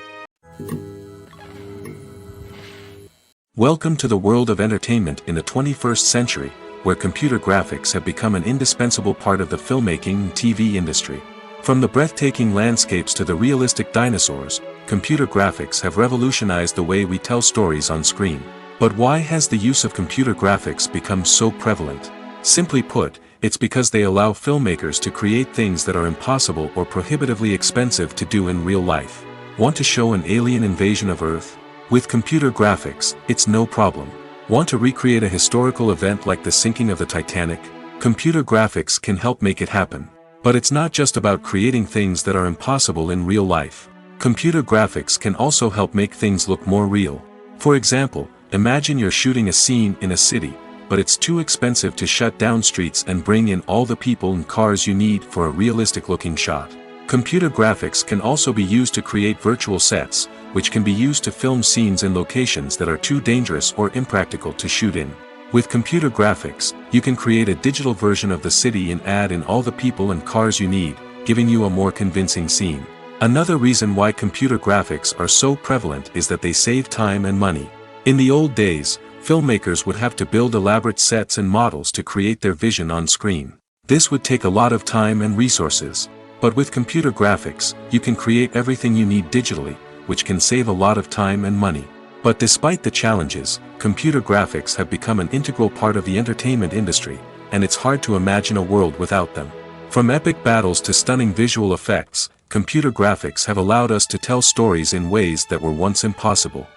Welcome to the world of entertainment in the 21st century, where computer graphics have become an indispensable part of the filmmaking and TV industry. From the breathtaking landscapes to the realistic dinosaurs, computer graphics have revolutionized the way we tell stories on screen. But why has the use of computer graphics become so prevalent? Simply put, it's because they allow filmmakers to create things that are impossible or prohibitively expensive to do in real life. Want to show an alien invasion of Earth? With computer graphics, it's no problem. Want to recreate a historical event like the sinking of the Titanic? Computer graphics can help make it happen. But it's not just about creating things that are impossible in real life. Computer graphics can also help make things look more real. For example, imagine you're shooting a scene in a city, but it's too expensive to shut down streets and bring in all the people and cars you need for a realistic-looking shot. Computer graphics can also be used to create virtual sets, which can be used to film scenes in locations that are too dangerous or impractical to shoot in. With computer graphics, you can create a digital version of the city and add in all the people and cars you need, giving you a more convincing scene. Another reason why computer graphics are so prevalent is that they save time and money. In the old days, filmmakers would have to build elaborate sets and models to create their vision on screen. This would take a lot of time and resources. But with computer graphics, you can create everything you need digitally, which can save a lot of time and money. But despite the challenges, computer graphics have become an integral part of the entertainment industry, and it's hard to imagine a world without them. From epic battles to stunning visual effects, computer graphics have allowed us to tell stories in ways that were once impossible.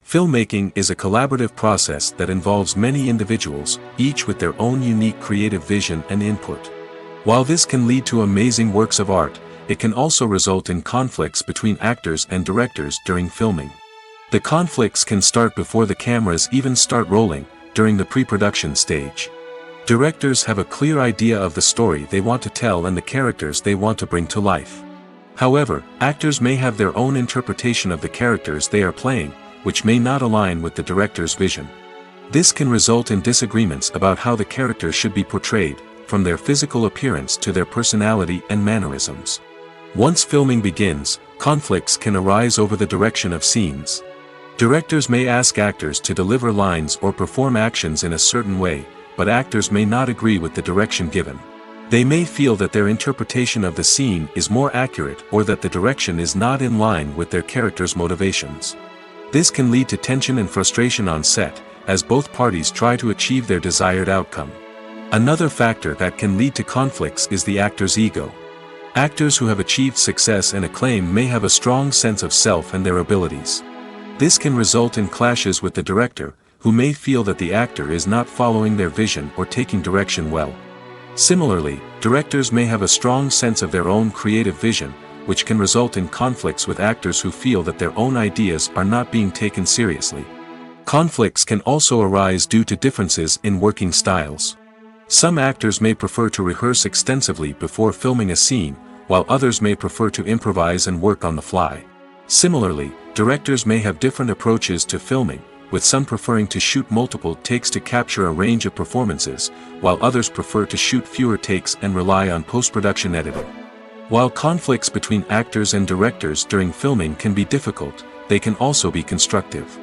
Filmmaking is a collaborative process that involves many individuals, each with their own unique creative vision and input. While this can lead to amazing works of art, it can also result in conflicts between actors and directors during filming. The conflicts can start before the cameras even start rolling, during the pre-production stage. Directors have a clear idea of the story they want to tell and the characters they want to bring to life. However, actors may have their own interpretation of the characters they are playing, which may not align with the director's vision. This can result in disagreements about how the characters should be portrayed, from their physical appearance to their personality and mannerisms. Once filming begins, conflicts can arise over the direction of scenes. Directors may ask actors to deliver lines or perform actions in a certain way, but actors may not agree with the direction given. They may feel that their interpretation of the scene is more accurate or that the direction is not in line with their character's motivations. This can lead to tension and frustration on set, as both parties try to achieve their desired outcome. Another factor that can lead to conflicts is the actor's ego. Actors who have achieved success and acclaim may have a strong sense of self and their abilities. This can result in clashes with the director, who may feel that the actor is not following their vision or taking direction well. Similarly, directors may have a strong sense of their own creative vision, which can result in conflicts with actors who feel that their own ideas are not being taken seriously. Conflicts can also arise due to differences in working styles. Some actors may prefer to rehearse extensively before filming a scene, while others may prefer to improvise and work on the fly. Similarly, directors may have different approaches to filming, with some preferring to shoot multiple takes to capture a range of performances, while others prefer to shoot fewer takes and rely on post-production editing. While conflicts between actors and directors during filming can be difficult, they can also be constructive.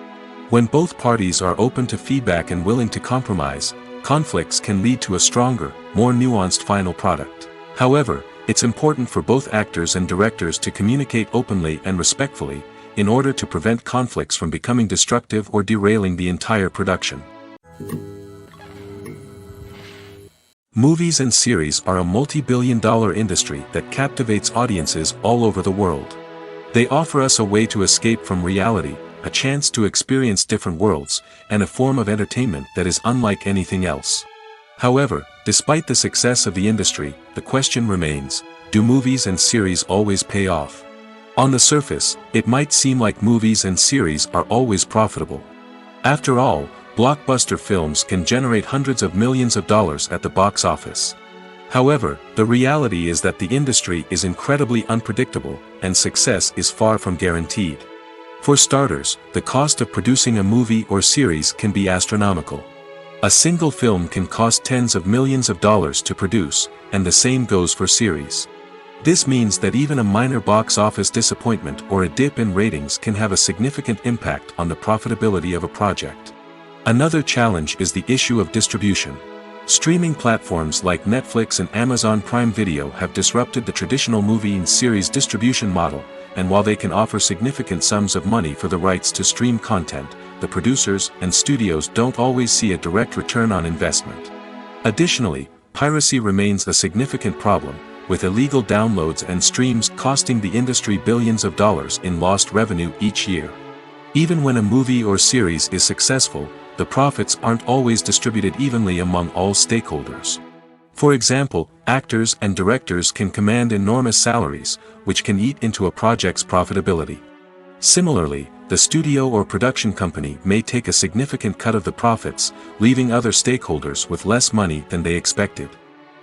When both parties are open to feedback and willing to compromise, conflicts can lead to a stronger, more nuanced final product. However, it's important for both actors and directors to communicate openly and respectfully, in order to prevent conflicts from becoming destructive or derailing the entire production. Movies and series are a multi-billion-dollar industry that captivates audiences all over the world. They offer us a way to escape from reality, a chance to experience different worlds, and a form of entertainment that is unlike anything else. However, despite the success of the industry, the question remains, do movies and series always pay off? On the surface, it might seem like movies and series are always profitable. After all, blockbuster films can generate hundreds of millions of dollars at the box office. However, the reality is that the industry is incredibly unpredictable, and success is far from guaranteed. For starters, the cost of producing a movie or series can be astronomical. A single film can cost tens of millions of dollars to produce, and the same goes for series. This means that even a minor box office disappointment or a dip in ratings can have a significant impact on the profitability of a project. Another challenge is the issue of distribution. Streaming platforms like Netflix and Amazon Prime Video have disrupted the traditional movie and series distribution model, and while they can offer significant sums of money for the rights to stream content, the producers and studios don't always see a direct return on investment. Additionally, piracy remains a significant problem, with illegal downloads and streams costing the industry billions of dollars in lost revenue each year. Even when a movie or series is successful, the profits aren't always distributed evenly among all stakeholders. For example, actors and directors can command enormous salaries, which can eat into a project's profitability. Similarly, the studio or production company may take a significant cut of the profits, leaving other stakeholders with less money than they expected.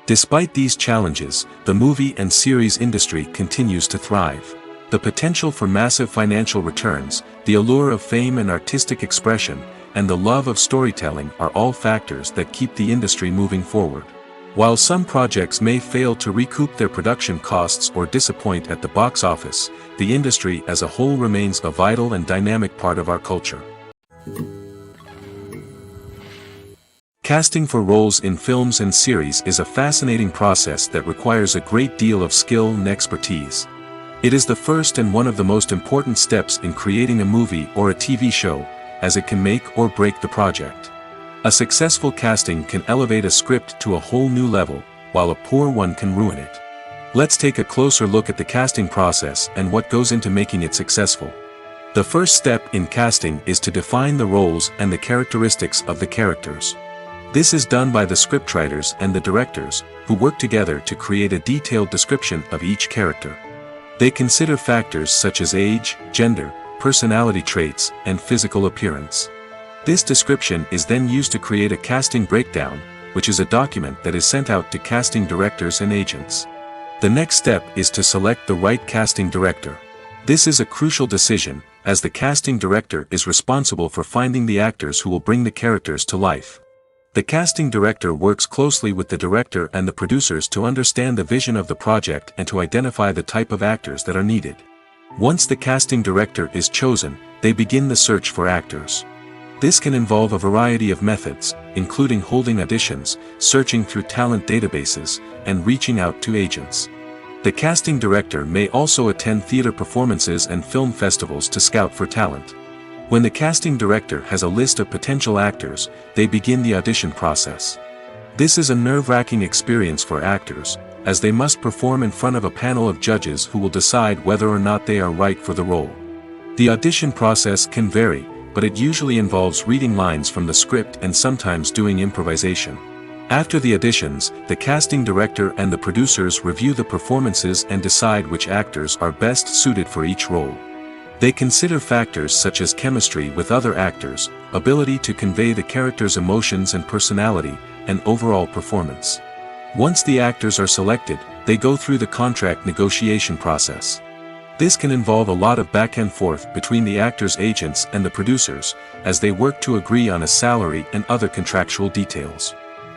Despite these challenges, the movie and series industry continues to thrive. The potential for massive financial returns, the allure of fame and artistic expression, and the love of storytelling are all factors that keep the industry moving forward. While some projects may fail to recoup their production costs or disappoint at the box office, the industry as a whole remains a vital and dynamic part of our culture. Casting for roles in films and series is a fascinating process that requires a great deal of skill and expertise. It is the first and one of the most important steps in creating a movie or a TV show, as it can make or break the project. A successful casting can elevate a script to a whole new level, while a poor one can ruin it. Let's take a closer look at the casting process and what goes into making it successful. The first step in casting is to define the roles and the characteristics of the characters. This is done by the scriptwriters and the directors, who work together to create a detailed description of each character. They consider factors such as age, gender, personality traits, and physical appearance. This description is then used to create a casting breakdown, which is a document that is sent out to casting directors and agents. The next step is to select the right casting director. This is a crucial decision, as the casting director is responsible for finding the actors who will bring the characters to life. The casting director works closely with the director and the producers to understand the vision of the project and to identify the type of actors that are needed. Once the casting director is chosen, they begin the search for actors. This can involve a variety of methods, including holding auditions, searching through talent databases, and reaching out to agents. The casting director may also attend theater performances and film festivals to scout for talent. When the casting director has a list of potential actors, they begin the audition process. This is a nerve-wracking experience for actors, as they must perform in front of a panel of judges who will decide whether or not they are right for the role. The audition process can vary, but it usually involves reading lines from the script and sometimes doing improvisation. After the auditions, the casting director and the producers review the performances and decide which actors are best suited for each role. They consider factors such as chemistry with other actors, ability to convey the character's emotions and personality, and overall performance. Once the actors are selected, they go through the contract negotiation process. This can involve a lot of back and forth between the actors' agents and the producers, as they work to agree on a salary and other contractual details.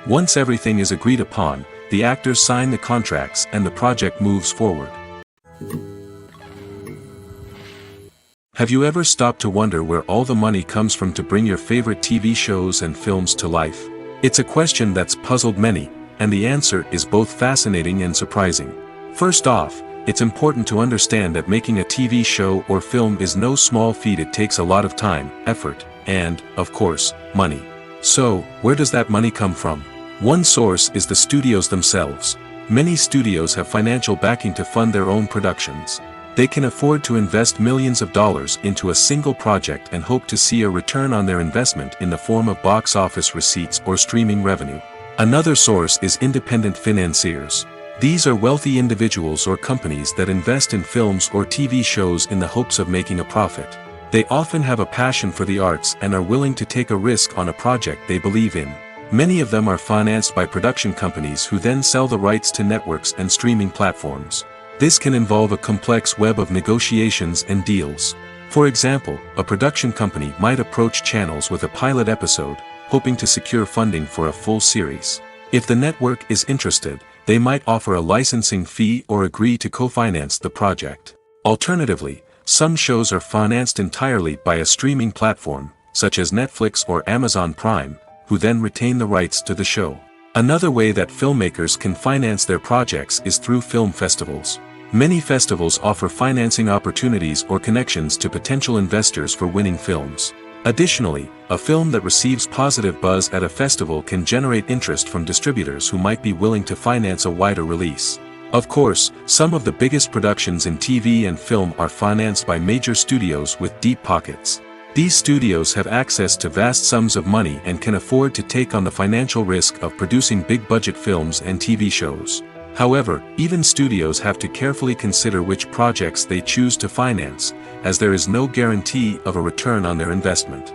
Once everything is agreed upon, the actors sign the contracts and the project moves forward. Have you ever stopped to wonder where all the money comes from to bring your favorite TV shows and films to life? It's a question that's puzzled many, and the answer is both fascinating and surprising. First off, it's important to understand that making a TV show or film is no small feat. It takes a lot of time, effort, and, of course, money. So, where does that money come from? One source is the studios themselves. Many studios have financial backing to fund their own productions. They can afford to invest millions of dollars into a single project and hope to see a return on their investment in the form of box office receipts or streaming revenue. Another source is independent financiers. These are wealthy individuals or companies that invest in films or TV shows in the hopes of making a profit. They often have a passion for the arts and are willing to take a risk on a project they believe in. Many of them are financed by production companies who then sell the rights to networks and streaming platforms. This can involve a complex web of negotiations and deals. For example, a production company might approach channels with a pilot episode, hoping to secure funding for a full series. If the network is interested, they might offer a licensing fee or agree to co-finance the project. Alternatively, some shows are financed entirely by a streaming platform, such as Netflix or Amazon Prime, who then retain the rights to the show. Another way that filmmakers can finance their projects is through film festivals. Many festivals offer financing opportunities or connections to potential investors for winning films. Additionally, a film that receives positive buzz at a festival can generate interest from distributors who might be willing to finance a wider release. Of course, some of the biggest productions in TV and film are financed by major studios with deep pockets. These studios have access to vast sums of money and can afford to take on the financial risk of producing big-budget films and TV shows. However, even studios have to carefully consider which projects they choose to finance, as there is no guarantee of a return on their investment.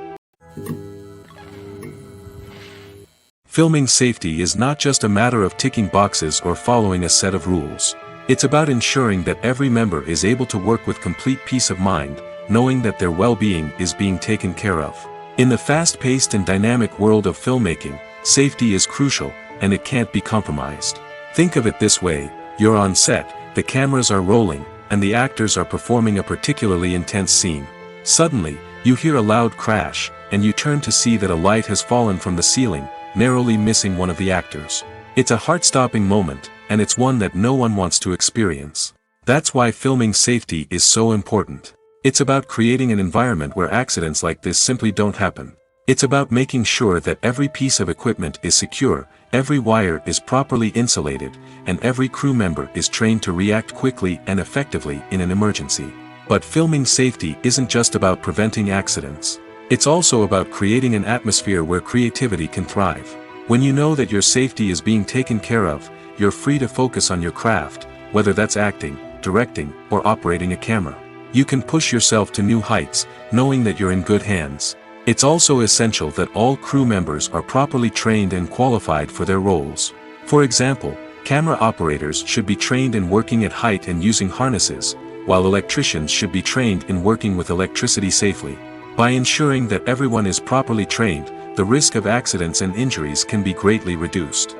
Filming safety is not just a matter of ticking boxes or following a set of rules. It's about ensuring that every member is able to work with complete peace of mind, knowing that their well-being is being taken care of. In the fast-paced and dynamic world of filmmaking, safety is crucial, and it can't be compromised. Think of it this way: you're on set, the cameras are rolling, and the actors are performing a particularly intense scene. Suddenly, you hear a loud crash, and you turn to see that a light has fallen from the ceiling, narrowly missing one of the actors. It's a heart-stopping moment, and it's one that no one wants to experience. That's why filming safety is so important. It's about creating an environment where accidents like this simply don't happen. It's about making sure that every piece of equipment is secure, every wire is properly insulated, and every crew member is trained to react quickly and effectively in an emergency. But filming safety isn't just about preventing accidents. It's also about creating an atmosphere where creativity can thrive. When you know that your safety is being taken care of, you're free to focus on your craft, whether that's acting, directing, or operating a camera. You can push yourself to new heights, knowing that you're in good hands. It's also essential that all crew members are properly trained and qualified for their roles. For example, camera operators should be trained in working at height and using harnesses, while electricians should be trained in working with electricity safely. By ensuring that everyone is properly trained, the risk of accidents and injuries can be greatly reduced.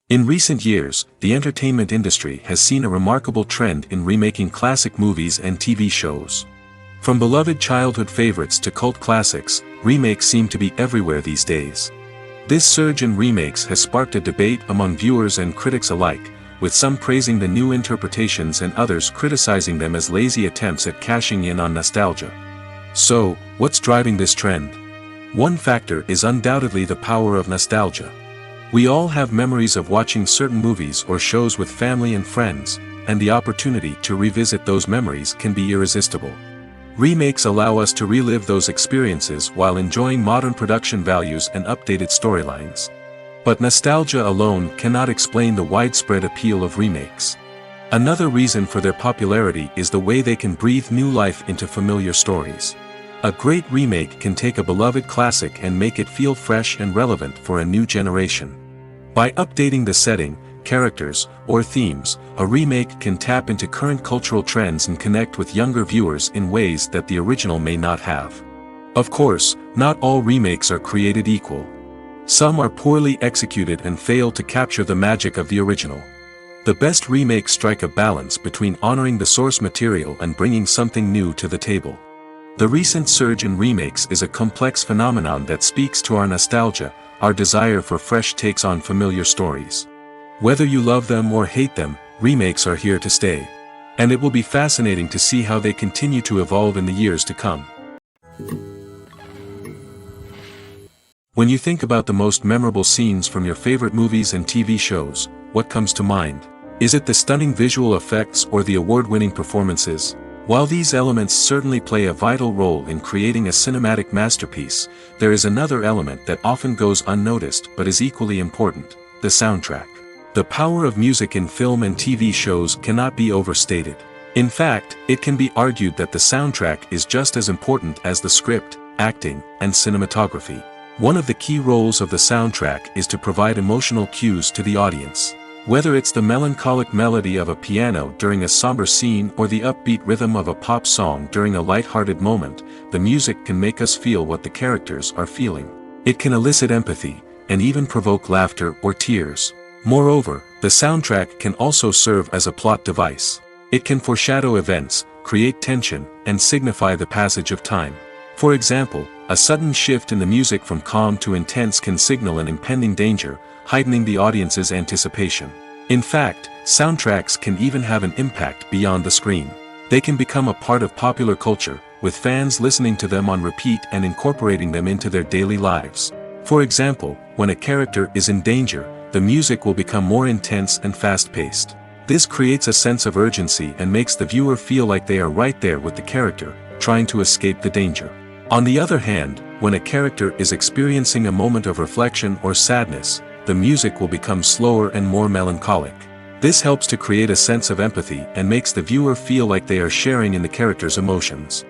In recent years, the entertainment industry has seen a remarkable trend in remaking classic movies and TV shows. From beloved childhood favorites to cult classics, remakes seem to be everywhere these days. This surge in remakes has sparked a debate among viewers and critics alike, with some praising the new interpretations and others criticizing them as lazy attempts at cashing in on nostalgia. So, what's driving this trend? One factor is undoubtedly the power of nostalgia. We all have memories of watching certain movies or shows with family and friends, and the opportunity to revisit those memories can be irresistible. Remakes allow us to relive those experiences while enjoying modern production values and updated storylines. But nostalgia alone cannot explain the widespread appeal of remakes. Another reason for their popularity is the way they can breathe new life into familiar stories. A great remake can take a beloved classic and make it feel fresh and relevant for a new generation. By updating the setting, characters, or themes, a remake can tap into current cultural trends and connect with younger viewers in ways that the original may not have. Of course, not all remakes are created equal. Some are poorly executed and fail to capture the magic of the original. The best remakes strike a balance between honoring the source material and bringing something new to the table. The recent surge in remakes is a complex phenomenon that speaks to our nostalgia, our desire for fresh takes on familiar stories. Whether you love them or hate them, remakes are here to stay. And it will be fascinating to see how they continue to evolve in the years to come. When you think about the most memorable scenes from your favorite movies and TV shows, what comes to mind? Is it the stunning visual effects or the award-winning performances? While these elements certainly play a vital role in creating a cinematic masterpiece, there is another element that often goes unnoticed but is equally important: the soundtrack. The power of music in film and TV shows cannot be overstated. In fact, it can be argued that the soundtrack is just as important as the script, acting, and cinematography. One of the key roles of the soundtrack is to provide emotional cues to the audience. Whether it's the melancholic melody of a piano during a somber scene or the upbeat rhythm of a pop song during a light-hearted moment, the music can make us feel what the characters are feeling. It can elicit empathy, and even provoke laughter or tears. Moreover, the soundtrack can also serve as a plot device. It can foreshadow events, create tension, and signify the passage of time. For example, a sudden shift in the music from calm to intense can signal an impending danger, heightening the audience's anticipation. In fact, soundtracks can even have an impact beyond the screen. They can become a part of popular culture, with fans listening to them on repeat and incorporating them into their daily lives. For example, when a character is in danger, the music will become more intense and fast-paced. This creates a sense of urgency and makes the viewer feel like they are right there with the character, trying to escape the danger. On the other hand, when a character is experiencing a moment of reflection or sadness, the music will become slower and more melancholic. This helps to create a sense of empathy and makes the viewer feel like they are sharing in the character's emotions.